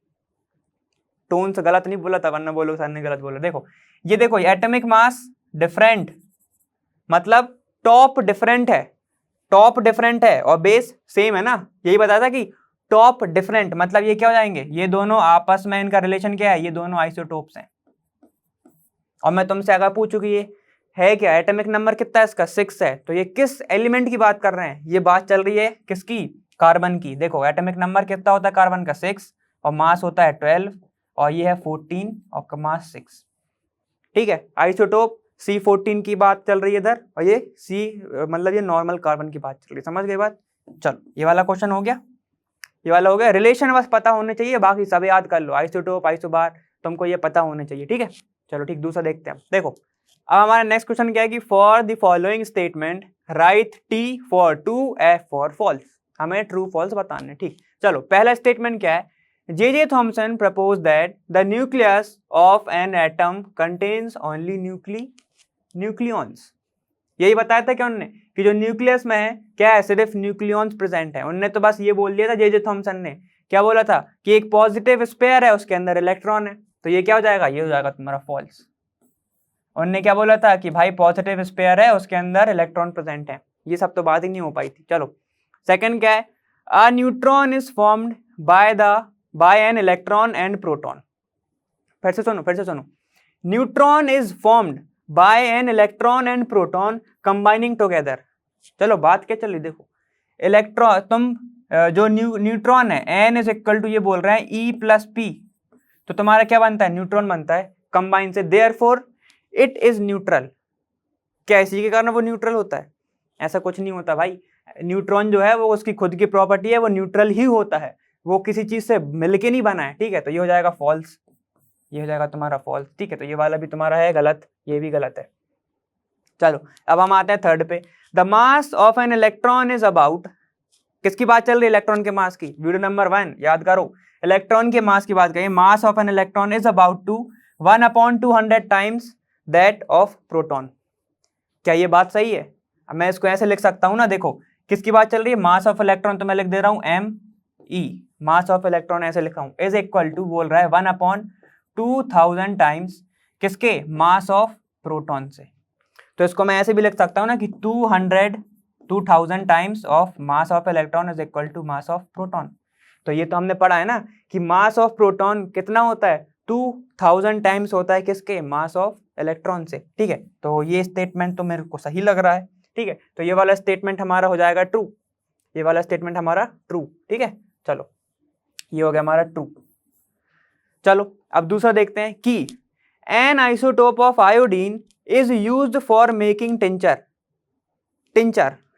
टोन्स गलत नहीं बोला था, वरना बोलो सर ने गलत बोला। देखो ये, देखो एटॉमिक मास डिफरेंट, मतलब टॉप डिफरेंट है, टॉप डिफरेंट है और बेस सेम है ना, यही बताया था कि टॉप डिफरेंट मतलब ये क्या हो जाएंगे, ये दोनों आपस में इनका रिलेशन क्या है, ये दोनों आइसोटोप्स हैं। और मैं तुमसे अगर पूछूं कि ये है क्या, एटॉमिक नंबर कितना है इसका, 6 है, तो ये किस एलिमेंट की बात कर रहे हैं, ये बात चल रही है किसकी, कार्बन की। देखो एटॉमिक नंबर कितना होता है कार्बन का, 6, और मास होता है 12, और ये है 14 और मास 6। ठीक है, आइसोटोप C14 की बात चल रही है इधर, और ये C मतलब ये नॉर्मल कार्बन की बात चल रही है। समझ गए बात। चलो ये वाला क्वेश्चन हो गया, ये वाला हो गया। रिलेशन बस पता होने चाहिए, बाकी सब याद कर लो, आइसोटोप आइसोबार तुमको ये पता होने चाहिए। ठीक है, चलो ठीक, दूसरा देखते हैं। देखो अब हमारा नेक्स्ट क्वेश्चन क्या है कि for the following statement write T for true, F for false. हमें ट्रू फॉल्स बताने। ठीक, चलो पहला स्टेटमेंट क्या है, J.J. Thomson proposed that the nucleus of an atom contains only nucleons. यही बताया था क्या उन्होंने कि जो न्यूक्लियस में है क्या है, सिर्फ न्यूक्लियॉन्स प्रेजेंट है। उन्होंने तो बस ये बोल दिया था J.J. थॉमसन ने, क्या बोला था कि एक पॉजिटिव स्पेयर है उसके अंदर इलेक्ट्रॉन है, तो ये क्या हो जाएगा, ये हो जाएगा तुम्हारा फॉल्स। उन्होंने क्या बोला था कि भाई पॉजिटिव स्पेयर है उसके अंदर इलेक्ट्रॉन प्रेजेंट है। ये सब तो बात ही नहीं हो पाई थी। चलो सेकंड क्या है, a neutron is formed by an electron and proton. फिर से सुनो, neutron is formed by an electron and proton combining together. चलो बात क्या चल रही, देखो इलेक्ट्रॉन, तुम जो न्यूट्रॉन है एन इज इक्वल टू, ये बोल रहे हैं ई प्लस पी, तो तुम्हारा क्या बनता है, न्यूट्रॉन बनता है कंबाइन से, देयरफॉर इट इज न्यूट्रल। क्या इसी के कारण वो न्यूट्रल होता है? ऐसा कुछ नहीं होता भाई। न्यूट्रॉन जो है वो उसकी खुद की प्रॉपर्टी है, वो न्यूट्रल ही होता है, वो किसी चीज से मिलके नहीं बना है। ठीक है, तो ये हो जाएगा फॉल्स, ये हो जाएगा तुम्हारा फॉल्स। ठीक है, तो ये वाला भी तुम्हारा है गलत, ये भी गलत है। चलो अब हम आते हैं थर्ड पे, the mass of an electron is about, किसकी बात चल रही है, इलेक्ट्रॉन के मास की। वीडियो नंबर 1 याद करो, इलेक्ट्रॉन के मास की बात करें। Mass of an electron is about to 1/200 times that of proton. क्या ये बात सही है? अब मैं इसको ऐसे लिख सकता हूं ना, देखो किसकी बात चल रही है, मास ऑफ इलेक्ट्रॉन, तो मैं लिख दे रहा हूं ME, मास ऑफ इलेक्ट्रॉन ऐसे लिखा हूं, इज इक्वल टू, बोल रहा है 1/2000 टाइम्स किसके, मास ऑफ प्रोटॉन से। तो इसको मैं ऐसे भी लिख सकता हूं ना कि 2000 times of mass of electron is equal to mass of proton. तो ये तो हमने पढ़ा है ना कि मास ऑफ प्रोटॉन कितना होता है, 2000 टाइम्स होता है किसके, मास ऑफ इलेक्ट्रॉन से। ठीक है, तो ये स्टेटमेंट तो मेरे को सही लग रहा है। ठीक है, तो ये वाला स्टेटमेंट हमारा हो जाएगा ट्रू, ये वाला स्टेटमेंट हमारा ट्रू। ठीक है, चलो ये हो गया हमारा ट्रू। चलो अब दूसरा देखते हैं कि N isotope of iodine is used for making tincture.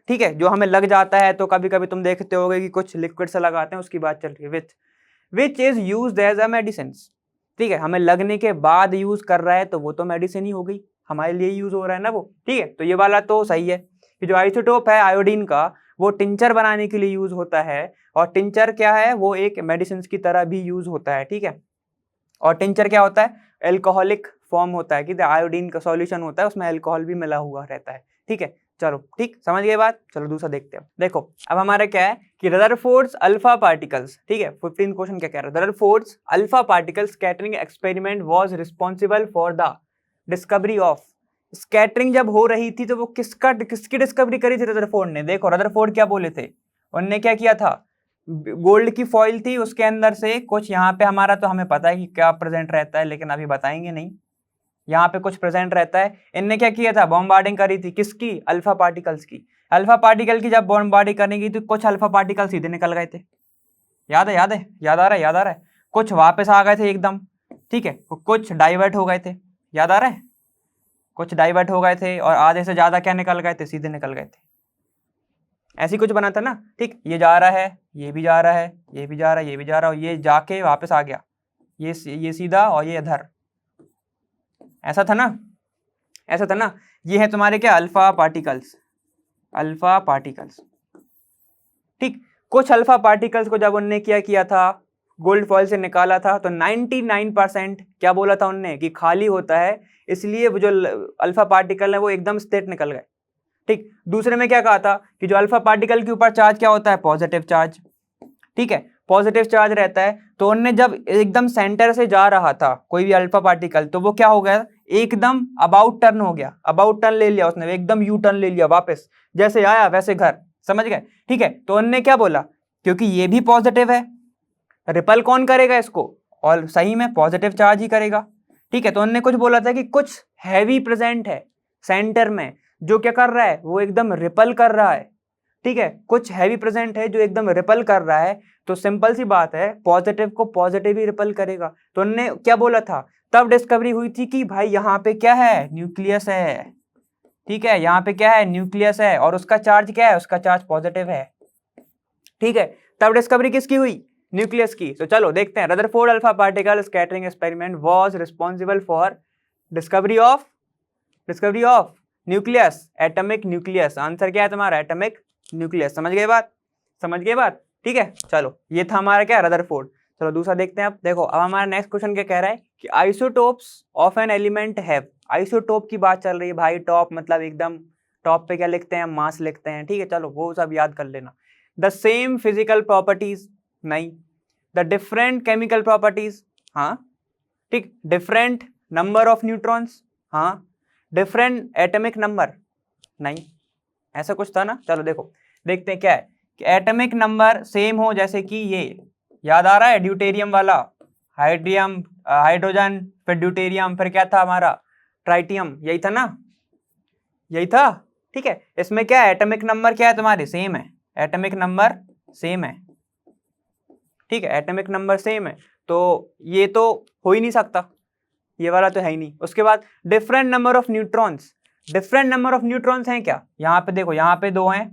ठीक है, जो हमें लग जाता है, तो कभी कभी तुम देखते होगे कि कुछ लिक्विड से लगाते हैं, उसकी बात चल रही है, which is used as a medicine. ठीक है, हमें लगने के बाद यूज कर रहा है तो वो तो मेडिसिन ही हो गई, हमारे लिए यूज हो रहा है ना वो। ठीक है, तो ये वाला तो सही है कि जो आइसोटोप है आयोडीन का वो टिंचर बनाने के लिए यूज होता है, और टिंचर क्या है, वो एक मेडिसिन की तरह भी यूज होता है। ठीक है, और टिंचर क्या होता है, एल्कोहलिक फॉर्म होता है कि आयोडीन का सॉल्यूशन होता है, उसमें अल्कोहल भी मिला हुआ रहता है। ठीक है, चलो ठीक समझ गए बात। चलो दूसरा देखते हैं। देखो अब हमारा क्या है कि रदरफोर्ड्स अल्फा पार्टिकल्स। ठीक है, 15 क्वेश्चन क्या कह रहा है, Rutherford's alpha particle scattering experiment was responsible for the discovery of. Scattering जब हो रही थी तो वो किसकी डिस्कवरी करी थी रदरफोर्ड ने। देखो रदरफोर्ड क्या बोले थे, उन्होंने क्या किया था, गोल्ड की फॉइल थी, उसके अंदर से कुछ, यहाँ पे हमारा तो हमें पता है कि क्या प्रेजेंट रहता है, लेकिन अभी बताएंगे नहीं, यहाँ पे कुछ प्रेजेंट रहता है। इनने क्या किया था, बॉम्बार्डिंग करी थी, किसकी, अल्फा पार्टिकल्स की। अल्फा पार्टिकल की जब बॉम्बार्डिंग करने की तो कुछ अल्फा पार्टिकल सीधे निकल गए थे, याद है, याद आ रहा है, कुछ वापस आ गए थे एकदम। ठीक है, कुछ डाइवर्ट हो गए थे, याद आ रहा है, कुछ डाइवर्ट हो गए थे, और आधे से ज्यादा क्या निकल गए थे, सीधे निकल गए थे, ऐसी कुछ बना था ना। ठीक, ये जा रहा है, ये भी जा रहा है, ये भी जा रहा है, ये भी जा रहा है, और ये जाके वापस आ गया, ये सीधा और ये इधर, ऐसा था ना। ये है तुम्हारे क्या, अल्फा पार्टिकल्स। ठीक, कुछ अल्फा पार्टिकल्स को जब उनने क्या किया था, गोल्ड फॉइल से निकाला था, तो 99% क्या बोला था उनने कि खाली होता है, इसलिए वो जो अल्फा पार्टिकल है वो एकदम स्ट्रेट निकल गए। ठीक, दूसरे में क्या कहा था कि जो अल्फा पार्टिकल के ऊपर चार्ज क्या होता है, पॉजिटिव चार्ज। ठीक है, पॉजिटिव चार्ज रहता है, तो उनने जब एकदम सेंटर से जा रहा था कोई भी अल्फा पार्टिकल, तो वो क्या हो गया, एकदम अबाउट टर्न हो गया, अबाउट टर्न ले लिया उसने, एकदम यू टर्न ले लिया, वापस जैसे आया वैसे घर, समझ गए। ठीक है, तो उनने क्या बोला, क्योंकि ये भी पॉजिटिव है, रिपल कौन करेगा इसको, और सही में पॉजिटिव चार्ज ही करेगा। ठीक है, तो उनने कुछ बोला था कि कुछ हैवी प्रेजेंट है सेंटर में, जो क्या कर रहा है, वो एकदम रिपल कर रहा है। ठीक है, कुछ हैवी प्रेजेंट है जो एकदम रिपल कर रहा है, तो सिंपल सी बात है, पॉजिटिव को पॉजिटिव ही रिपल करेगा। तो उन्होंने क्या बोला था, तब डिस्कवरी हुई थी कि भाई यहाँ पे क्या है, न्यूक्लियस है। ठीक है, यहाँ पे क्या है, न्यूक्लियस है, और उसका चार्ज क्या है, उसका चार्ज पॉजिटिव है। ठीक है, तब डिस्कवरी किसकी हुई, न्यूक्लियस की। तो चलो देखते हैं, Rutherford alpha particle scattering experiment was responsible for discovery of nucleus, atomic nucleus. Answer क्या है तुम्हारा, एटॉमिक न्यूक्लियस। समझ गए बात। ठीक है, चलो ये था हमारा क्या, रदरफोर्ड। चलो दूसरा देखते हैं। अब देखो, अब हमारा नेक्स्ट क्वेश्चन क्या कह रहा है कि isotopes of an element have, isotope की बात चल रही है भाई। टॉप मतलब एकदम टॉप पे क्या लिखते हैं, मास लिखते हैं, ठीक है। चलो वो सब याद कर लेना। द सेम फिजिकल प्रॉपर्टीज, नहीं। द डिफरेंट केमिकल प्रॉपर्टीज, हाँ ठीक। डिफरेंट नंबर ऑफ न्यूट्रॉन्स, हाँ। डिफरेंट एटॉमिक नंबर, नहीं। ऐसा कुछ था ना। चलो देखो देखते हैं क्या है कि एटॉमिक नंबर सेम हो, जैसे कि ये याद आ रहा है ड्यूटेरियम वाला, हाइड्रियम हाइड्रोजन, फिर ड्यूटेरियम, फिर क्या था हमारा ट्राइटियम, यही था ना, यही था, ठीक है। इसमें क्या है, एटॉमिक नंबर क्या है तुम्हारे, सेम है, एटॉमिक नंबर सेम है, ठीक है। एटॉमिक नंबर सेम है, तो ये तो हो ही नहीं सकता, ये वाला तो है ही नहीं। उसके बाद different number of neutrons, different number of neutrons हैं क्या, यहाँ पे देखो, यहाँ पे 2 हैं,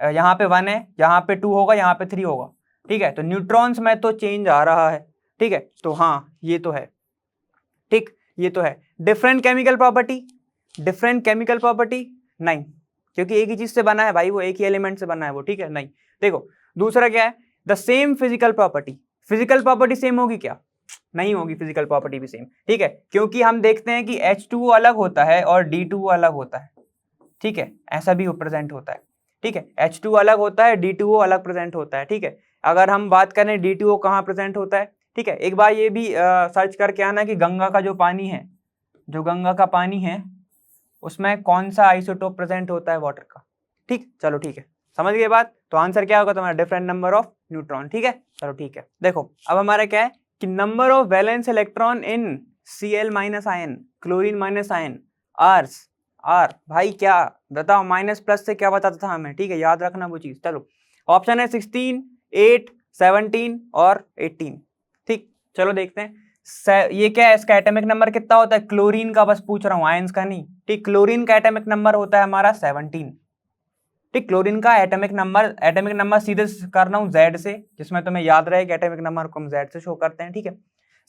यहाँ पे 1 है, यहाँ पे 2 होगा, यहाँ पे 3 होगा, ठीक है। तो न्यूट्रॉन्स में तो चेंज आ रहा है, ठीक है। तो हाँ ये तो है, ठीक, ये तो है। Different chemical property, different chemical property नहीं, क्योंकि एक ही चीज से बना है भाई, वो एक ही एलिमेंट से बना है वो, ठीक है, नहीं। देखो दूसरा क्या है, the same physical property, physical property same होगी क्या, नहीं होगी, फिजिकल प्रॉपर्टी भी सेम, ठीक है। क्योंकि हम देखते हैं कि H2O अलग होता है और D2O अलग होता है, ठीक है, ऐसा भी प्रेजेंट होता है, ठीक है। H2O अलग होता है, D2O अलग प्रेजेंट होता है, ठीक है। अगर हम बात करें D2O कहाँ प्रेजेंट होता है, ठीक है, एक बार ये भी सर्च करके आना कि गंगा का जो पानी है, जो गंगा का पानी है उसमें कौन सा आइसोटोप प्रेजेंट होता है वाटर का, ठीक। चलो ठीक है, समझ गए बात। तो आंसर क्या होगा तुम्हारा, डिफरेंट नंबर ऑफ न्यूट्रॉन, ठीक है। चलो ठीक है, देखो अब हमारा क्या है कि number of valence electron in Cl minus ion, chlorine minus ion, आर्स, आर भाई क्या बताओ, माइनस प्लस से क्या बताता था हमें, ठीक है, याद रखना वो चीज। चलो ऑप्शन है 16, 8, 17 और 18, ठीक। चलो देखते हैं ये क्या है, इसका एटॉमिक नंबर कितना होता है, क्लोरीन का बस पूछ रहा हूँ, आयंस का नहीं, ठीक। क्लोरीन का एटॉमिक नंबर होता है हमारा 17, ठीक। क्लोरीन का एटॉमिक नंबर सीधे कर रहा हूँ Z से, जिसमें तुम्हें याद रहे कि एटॉमिक नंबर को हम Z से शो करते हैं, ठीक है।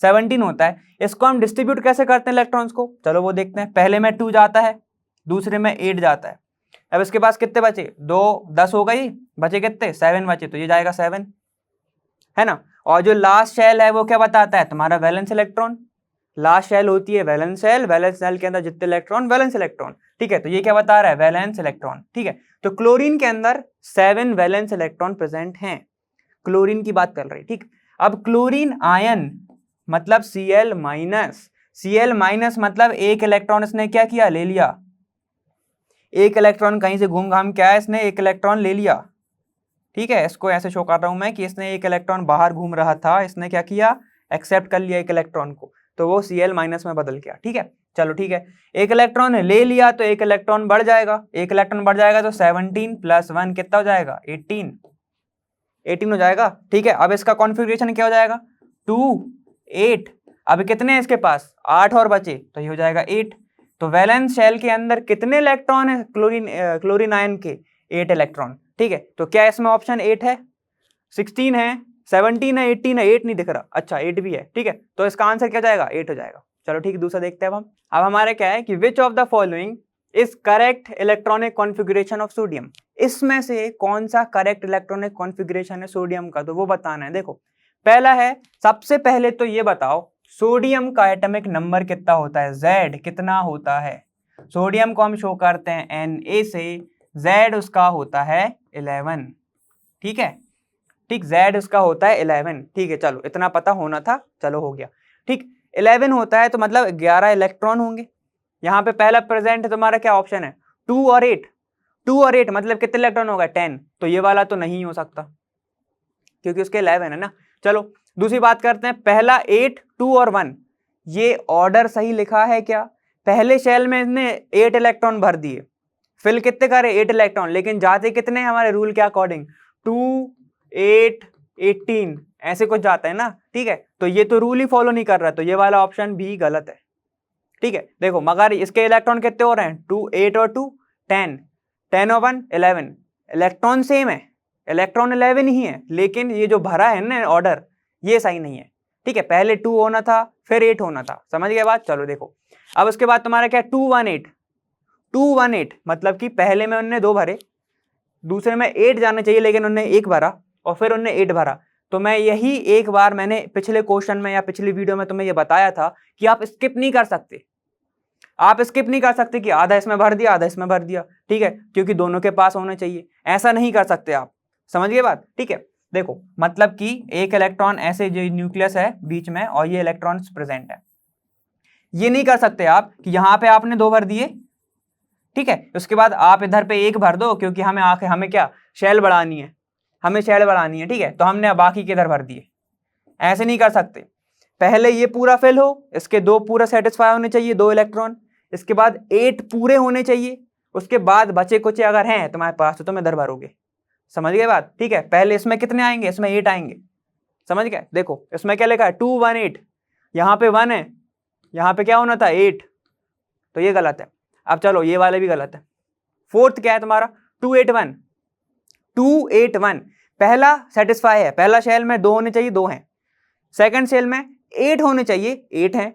17 होता है। इसको हम डिस्ट्रीब्यूट कैसे करते हैं इलेक्ट्रॉन्स को, चलो वो देखते हैं। पहले में 2 जाता है, दूसरे में 8 जाता है। अब इसके पास कितने बचे, 2, 10 हो गई, बचे कितने, 7 बचे, तो ये जाएगा 7, है ना। और जो लास्ट शेल है वो क्या बताता है, तुम्हारा वैलेंस इलेक्ट्रॉन। लास्ट शेल होती है वैलेंस शेल, वैलेंस शेल के अंदर जितने इलेक्ट्रॉन, वैलेंस इलेक्ट्रॉन, ठीक है। तो ये क्या बता रहा है, वैलेंस इलेक्ट्रॉन, ठीक है। तो क्लोरीन के अंदर 7 वैलेंस इलेक्ट्रॉन प्रेजेंट हैं, क्लोरीन की बात कर रही, ठीक। अब क्लोरीन आयन मतलब Cl माइनस, Cl माइनस मतलब एक इलेक्ट्रॉन इसने क्या किया, ले लिया, एक इलेक्ट्रॉन कहीं से घूम घाम क्या है, इसने एक इलेक्ट्रॉन ले लिया, ठीक है। इसको ऐसे शो कर रहा हूं मैं कि इसने एक इलेक्ट्रॉन बाहर घूम रहा था, इसने क्या किया, एक्सेप्ट कर लिया एक इलेक्ट्रॉन को, तो वो Cl माइनस में बदल गया, ठीक है। चलो ठीक है, एक इलेक्ट्रॉन ले लिया तो एक इलेक्ट्रॉन बढ़ जाएगा, एक इलेक्ट्रॉन बढ़ जाएगा तो 17 + 1 कितना हो जाएगा, 18 हो जाएगा, ठीक है। अब इसका कॉन्फ़िगरेशन क्या हो जाएगा, 2, 8, अब कितने हैं इसके पास, 8 और बचे, तो ये हो जाएगा 8। तो वैलेंस शेल के अंदर कितने इलेक्ट्रॉन है क्लोरीन आयन के, 8 इलेक्ट्रॉन, ठीक है। तो क्या इसमें ऑप्शन 8 है, 16 है, 17 है, 18 है, 8 नहीं दिख रहा, अच्छा 8 भी है, ठीक है। तो इसका आंसर क्या जाएगा, 8 हो जाएगा। चलो ठीक है, दूसरा देखते हैं अब हमारे क्या है कि which of the following is correct electronic configuration of sodium, इसमें से कौन सा करेक्ट इलेक्ट्रॉनिक कॉन्फ़िगरेशन है सोडियम का, तो वो बताना है। देखो पहला है, सबसे पहले तो ये बताओ सोडियम का एटॉमिक नंबर कितना होता है, Z कितना होता है। सोडियम को हम शो करते हैं Na से, Z उसका होता है 11, ठीक है, ठीक। Z उसका होता है 11, ठीक है। चलो इतना पता होना था, चलो हो गया, ठीक। 11 होता है तो मतलब 11 इलेक्ट्रॉन होंगे। यहाँ पे पहला प्रेजेंट है तुम्हारा, क्या ऑप्शन है, 2 और 8, 2 और 8 मतलब कितने इलेक्ट्रॉन होगा, 10, तो ये वाला तो नहीं हो सकता क्योंकि उसके 11 है ना। चलो दूसरी बात करते हैं, पहला 8, 2 और 1, ये ऑर्डर सही लिखा है क्या, पहले शेल में इसने 8 इलेक्ट्रॉन भर दिए, फिल कितने करे, 8 इलेक्ट्रॉन, लेकिन जाते कितने हमारे रूल के अकॉर्डिंग, 2, 8, 18 ऐसे कुछ जाता है ना, ठीक है। तो ये तो रूल ही फॉलो नहीं कर रहा, तो ये वाला ऑप्शन भी गलत है, ठीक है। देखो मगर इसके इलेक्ट्रॉन कितने हो रहे हैं, 2, 8 और 2, 10, 10 और 1, 11, इलेक्ट्रॉन सेम है, इलेक्ट्रॉन 11 ही है, लेकिन ये जो भरा है ना ऑर्डर, ये सही नहीं है, ठीक है। पहले 2 होना था, फिर 8 होना था, समझ गए बात। चलो देखो अब उसके बाद तुम्हारा क्या, 218, 218 मतलब कि पहले में उन्होंने 2 भरे, दूसरे में 8 जाना चाहिए लेकिन उन्होंने 1 भरा, और फिर उन्होंने 8 भरा, तो मैं यही एक बार मैंने पिछले क्वेश्चन में या पिछली वीडियो में तुम्हें ये बताया था कि आप स्किप नहीं कर सकते, आप स्किप नहीं कर सकते कि आधा इसमें भर दिया आधा इसमें भर दिया, ठीक है, क्योंकि दोनों के पास होने चाहिए, ऐसा नहीं कर सकते आप। समझ गए बात? ठीक है, देखो मतलब कि एक इलेक्ट्रॉन ऐसे जो न्यूक्लियस है बीच में और ये इलेक्ट्रॉन्स प्रेजेंट है, ये नहीं कर सकते आप कि यहां पे आपने 2 भर दिए, ठीक है, उसके बाद आप इधर पे 1 भर दो, क्योंकि हमें क्या शेल बढ़ानी है, हमें शेल बढ़ानी है, ठीक है, तो हमने बाकी के इधर भर दिए। ऐसे नहीं कर सकते, पहले ये पूरा फिल हो, इसके 2 पूरा सेटिस्फाई होने चाहिए 2 इलेक्ट्रॉन, इसके बाद 8 पूरे होने चाहिए, उसके बाद बचे कुछ अगर हैं तुम्हारे पास तो तुम इधर भरोगे। समझ गए बात? ठीक है, पहले इसमें कितने आएंगे, इसमें 8 आएंगे। समझ गए? देखो इसमें क्या लिखा है 2 1 8, यहाँ पे 1 है, यहाँ पे क्या होना था 8, तो ये गलत है। अब चलो ये वाले भी गलत है। फोर्थ क्या है तुम्हारा 2 8 1, 2 8 1, पहला सेटिस्फाई है, पहला शेल में 2 होने चाहिए 2 हैं, सेकंड सेल में 8 होने चाहिए 8 हैं,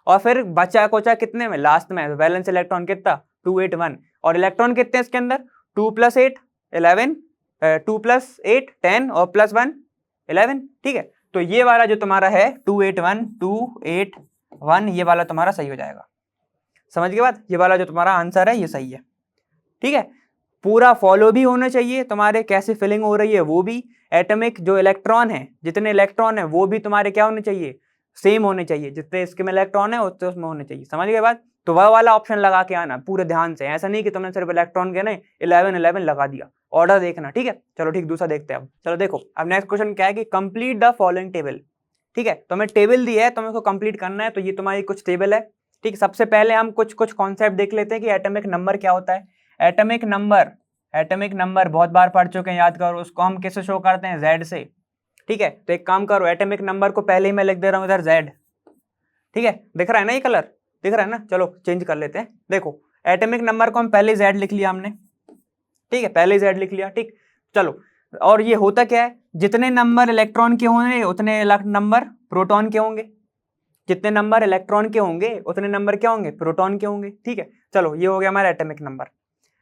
और फिर बचा कोचा कितने में लास्ट में वैलेंस इलेक्ट्रॉन कितना 2 8 1, और इलेक्ट्रॉन कितने हैं इसके अंदर 2 + 8 11, 2 + 8 10 और +1 11, ठीक है, तो ये वाला जो तुम्हारा है 2 8 1 2 8 1 ये वाला तुम्हारा सही हो जाएगा। समझ गए बात? ये वाला जो तुम्हारा आंसर है ये सही है, ठीक है। पूरा फॉलो भी होना चाहिए तुम्हारे, कैसे फिलिंग हो रही है वो भी, एटॉमिक जो इलेक्ट्रॉन है जितने इलेक्ट्रॉन है वो भी तुम्हारे क्या होने चाहिए सेम होने चाहिए, जितने इसके में इलेक्ट्रॉन है उतने उसमें होने चाहिए। समझ गए बात? तो वह वाला ऑप्शन लगा के आना पूरे ध्यान से, ऐसा नहीं कि तुमने सिर्फ इलेक्ट्रॉन के ना 11 11 लगा दिया, ऑर्डर देखना, ठीक है। चलो ठीक, दूसरा देखते हैं अब। चलो देखो अब नेक्स्ट क्वेश्चन क्या है कि कंप्लीट द फॉलोइंग टेबल, ठीक है, तुम्हें टेबल दी है, तुम्हें को कंप्लीट करना है, तो ये तुम्हारी कुछ टेबल है, ठीक। सबसे पहले हम कुछ कॉन्सेप्ट देख लेते हैं कि एटॉमिक नंबर क्या होता है। एटॉमिक नंबर बहुत बार पढ़ चुके हैं, याद करो, उसको हम कैसे शो करते हैं Z से, ठीक है। तो एक काम करो, एटॉमिक नंबर को पहले ही मैं लिख दे रहा हूं इधर Z, ठीक है, दिख रहा है ना, ये कलर दिख रहा है ना, चलो चेंज कर लेते हैं। देखो एटॉमिक नंबर को हम पहले Z लिख लिया हमने, ठीक है, पहले Z लिख लिया, ठीक। चलो, और ये होता क्या है, जितने नंबर इलेक्ट्रॉन के होंगे उतने नंबर प्रोटॉन के होंगे, जितने नंबर इलेक्ट्रॉन के होंगे उतने नंबर क्या होंगे प्रोटॉन के होंगे, ठीक है। चलो ये हो गया हमारा एटॉमिक नंबर।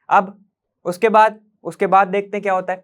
अब उसके बाद देखते हैं क्या होता है।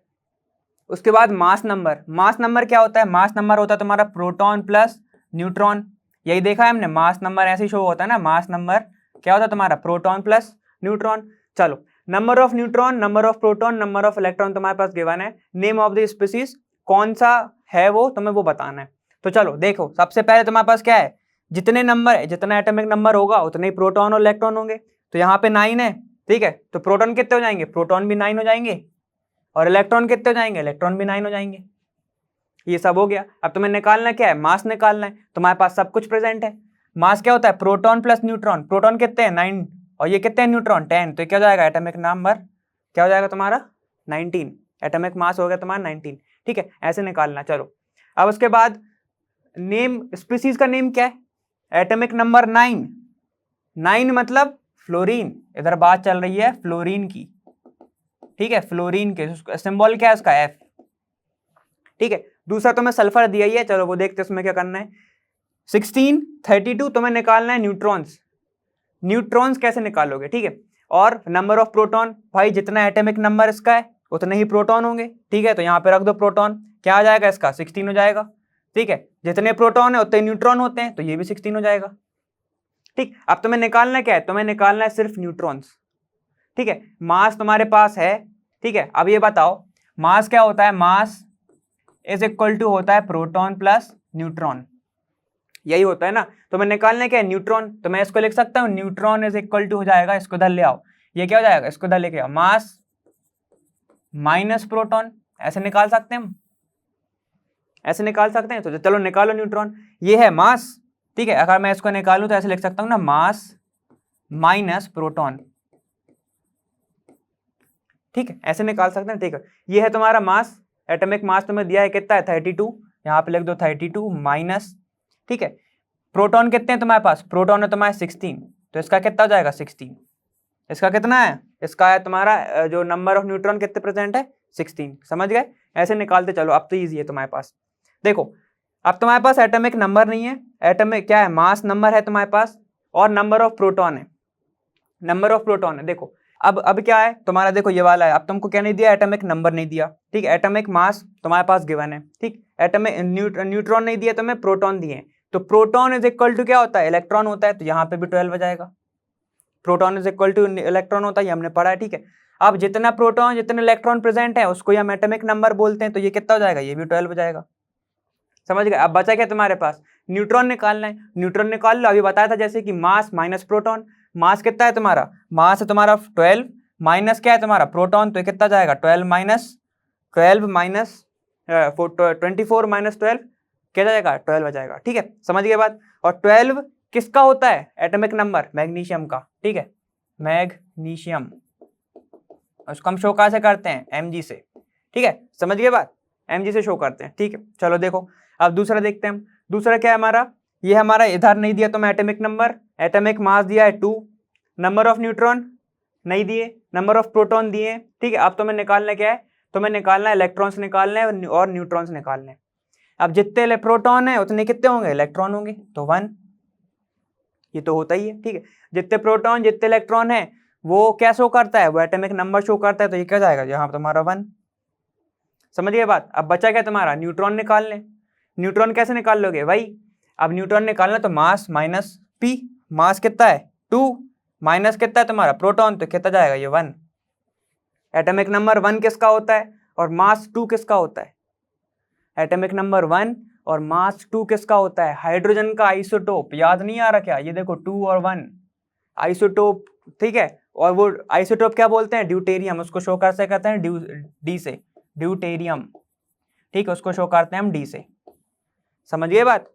उसके बाद मास नंबर क्या होता है, मास नंबर होता है तुम्हारा प्रोटॉन प्लस न्यूट्रॉन, यही देखा है हमने, मास नंबर ऐसे शो होता है ना, मास नंबर क्या होता है तुम्हारा प्रोटॉन प्लस न्यूट्रॉन। चलो, number of neutron, number of proton, number of electron तुम्हारे पास गिवन है, नेम ऑफ द स्पीसीज कौन सा है वो तुम्हें वो बताना है। तो चलो देखो, सबसे पहले तुम्हारे पास क्या है, जितने नंबर जितना एटॉमिक नंबर होगा उतने ही प्रोटॉन और इलेक्ट्रॉन होंगे, तो यहाँ पे 9 है, ठीक है, तो प्रोटॉन कितने हो जाएंगे, प्रोटॉन भी 9 हो जाएंगे, और इलेक्ट्रॉन कितने हो जाएंगे, इलेक्ट्रॉन भी 9 हो जाएंगे। ये सब हो गया। अब तुम्हें निकालना क्या है, मास निकालना है, तुम्हारे पास सब कुछ प्रेजेंट है। मास क्या होता है, प्रोटॉन प्लस न्यूट्रॉन, प्रोटॉन कितने हैं 9 और ये कितने हैं न्यूट्रॉन 10, तो क्या हो जाएगा एटॉमिक नंबर क्या हो जाएगा तुम्हारा 19, एटॉमिक मास हो गया तुम्हारा 19, ठीक है, ऐसे निकालना। चलो अब उसके बाद नेम, स्पीसीज का नेम क्या है, एटॉमिक नंबर 9 मतलब फ्लोरीन, इधर बात चल रही है फ्लोरीन की, ठीक है, फ्लोरीन के सिंबल क्या है उसका F, ठीक है। दूसरा तुम्हें सल्फर दिया ही है, चलो वो देखते हैं उसमें क्या करना है। 16 32 तुम्हें निकालना है न्यूट्रॉन्स कैसे निकालोगे, ठीक है। और नंबर ऑफ प्रोटॉन, भाई जितना एटॉमिक नंबर इसका है उतने ही प्रोटॉन होंगे, ठीक है, तो यहाँ पे रख दो प्रोटॉन, क्या आ जाएगा इसका 16 हो जाएगा, ठीक है, जितने प्रोटॉन है उतने न्यूट्रॉन होते हैं, तो ये भी 16 हो जाएगा, ठीक। अब तुम्हें निकालना क्या है, तुम्हें निकालना है सिर्फ न्यूट्रॉन्स, ठीक है। मास तुम्हारे पास है, ठीक है। अब ये बताओ मास क्या होता है, मास इज इक्वल टू होता है प्रोटॉन प्लस न्यूट्रॉन, यही होता है ना। तो मैं निकालने क्या है न्यूट्रॉन, तो मैं इसको लिख सकता हूँ न्यूट्रॉन इज इक्वल टू हो जाएगा, इसको इधर ले आओ, ये क्या हो जाएगा, इसको इधर लेके आओ, मास माइनस प्रोटॉन, ऐसे निकाल सकते हैं हम, ऐसे निकाल सकते हैं। तो चलो निकालो न्यूट्रॉन, ये है मास, ठीक है, अगर मैं इसको निकालूं तो ऐसे लिख सकता हूँ ना, मास माइनस प्रोटॉन, ठीक है, ऐसे निकाल सकते हैं, ठीक है। ये है तुम्हारा मास, एटॉमिक मास तुम्हें दिया है कितना है 32, यहाँ पे लिख दो 32 माइनस, ठीक है, प्रोटॉन कितने हैं तुम्हारे पास, प्रोटॉन है तुम्हारे 16, तो इसका कितना हो जाएगा 16, इसका कितना है, इसका है तुम्हारा जो नंबर ऑफ न्यूट्रॉन कितने प्रेजेंट है 16, समझ गए, ऐसे निकालते चलो। अब तो ईजी है तुम्हारे पास। देखो अब तुम्हारे पास एटॉमिक नंबर नहीं है, एटॉमिक क्या है, मास नंबर है तुम्हारे पास, और नंबर ऑफ प्रोटॉन है, नंबर ऑफ प्रोटॉन है। देखो अब क्या है तुम्हारा, देखो ये वाला है, अब तुमको क्या नहीं दिया, एटॉमिक नंबर नहीं दिया, ठीक, एटॉमिक मास तुम्हारे पास गिवन है, ठीक, एटॉमिक न्यूट्रॉन नहीं दिया तुम्हें, प्रोटॉन दिए, तो प्रोटॉन इज इक्वल टू क्या होता है, इलेक्ट्रॉन होता है, तो यहाँ पे भी 12 हो जाएगा, proton is equal two electron होता है, ये हमने पढ़ा है, ठीक है। अब जितना प्रोटॉन जितने इलेक्ट्रॉन प्रेजेंट है उसको हम एटॉमिक नंबर बोलते हैं, तो ये कितना हो जाएगा, ये भी 12 हो जाएगा, समझ गए। अब बचा क्या तुम्हारे पास, न्यूट्रॉन निकालना है, न्यूट्रॉन निकाल लो, अभी बताया था जैसे कि मास माइनस प्रोटॉन, मास कितना है तुम्हारा, मास है तुम्हारा 12 माइनस क्या है तुम्हारा प्रोटॉन, तो कितना जाएगा 12 माइनस 24 माइनस 12 क्या जाएगा 12 हो जाएगा, ठीक है, समझ गए बात। और 12 किसका होता है एटॉमिक नंबर, मैग्नीशियम का, ठीक है, मैग्नीशियम, उसको हम शो कहाँ से करते हैं, mg से, ठीक है, समझ गए बात, mg से शो करते हैं, ठीक है। चलो देखो अब दूसरा देखते हैं हम, दूसरा क्या है हमारा, ये हमारा इधर नहीं दिया तो मैं एटॉमिक नंबर, एटॉमिक मास दिया है 2, नंबर ऑफ न्यूट्रॉन नहीं दिए, नंबर ऑफ प्रोटॉन दिए, ठीक है। अब तुम्हें निकालना क्या है, तुम्हें निकालना है इलेक्ट्रॉन्स निकालने हैं और न्यूट्रॉन्स निकालने हैं। अब जितने प्रोटॉन है उतने कितने होंगे इलेक्ट्रॉन होंगे, तो 1, ये तो होता ही है, ठीक है। जितने प्रोटॉन जितने इलेक्ट्रॉन है वो क्या शो करता है, वो एटॉमिक नंबर शो करता है, तो ये क्या जाएगा यहाँ तुम्हारा 1, समझ गए बात। अब बचा क्या तुम्हारा, न्यूट्रॉन निकाल लें, न्यूट्रॉन कैसे निकाल लोगे भाई, अब न्यूट्रॉन निकालना तो मास माइनस पी, मास कितना है 2 माइनस कितना है तुम्हारा प्रोटॉन, तो कितना जाएगा ये 1, एटॉमिक नंबर 1 किसका होता है और मास 2 किसका होता है, एटॉमिक नंबर 1 और मास 2 किसका होता है, हाइड्रोजन का आइसोटोप, याद नहीं आ रहा क्या, ये देखो 2 और 1 आइसोटोप, ठीक है, और वो आइसोटोप क्या बोलते हैं, ड्यूटेरियम, उसको शो कर से कहते हैं डी से, ड्यूटेरियम, ठीक है, उसको शो करते हैं हम डी से, समझ गए बात,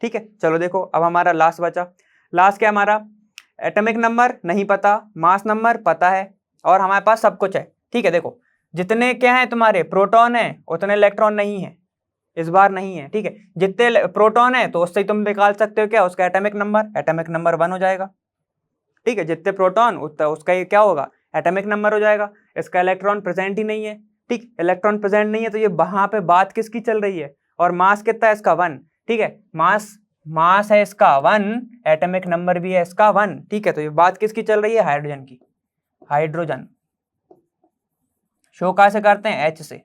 ठीक है। चलो देखो अब हमारा लास्ट बचा, लास्ट क्या हमारा, एटॉमिक नंबर नहीं पता, मास नंबर पता है और हमारे पास सब कुछ है, ठीक है। देखो जितने क्या है तुम्हारे प्रोटॉन है उतने इलेक्ट्रॉन नहीं है, इस बार नहीं है, ठीक है, जितने प्रोटॉन है तो उससे ही तुम निकाल सकते हो क्या, उसका एटॉमिक नंबर 1 हो जाएगा, ठीक है, जितने प्रोटॉन उतना उसका ये क्या होगा एटॉमिक नंबर हो जाएगा, इसका इलेक्ट्रॉन प्रेजेंट ही नहीं है, ठीक, इलेक्ट्रॉन प्रेजेंट नहीं है, तो ये वहां पे बात किसकी चल रही है, और मास कितना है इसका 1, ठीक है, मास है इसका 1, एटॉमिक नंबर भी है इसका 1, ठीक है, तो ये बात किसकी चल रही है, हाइड्रोजन की, हाइड्रोजन शो कहाँ से करते हैं, H से,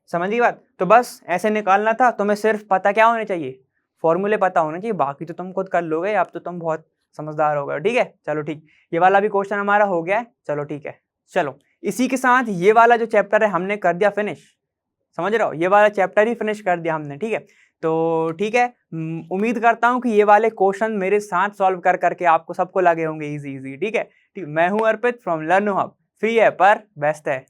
समझिए बात। तो बस ऐसे निकालना था, तुम्हें सिर्फ पता क्या होने चाहिए, फॉर्मूले पता होने चाहिए, बाकी तो तुम खुद कर लोगे, अब तो तुम बहुत समझदार हो गए, ठीक है। चलो ठीक, ये वाला भी क्वेश्चन हमारा हो गया है, चलो ठीक है। चलो इसी के साथ ये वाला जो चैप्टर है हमने कर दिया फिनिश, समझ रहे हो, ये वाला चैप्टर ही फिनिश कर दिया हमने, ठीक है। तो ठीक है, उम्मीद करता हूँ कि ये वाले क्वेश्चन मेरे साथ सॉल्व कर करके आपको सबको लगे होंगे इजी, ठीक है। मैं हूँ अर्पित फ्रॉम लर्न हब, फ्री है पर बेस्ट है।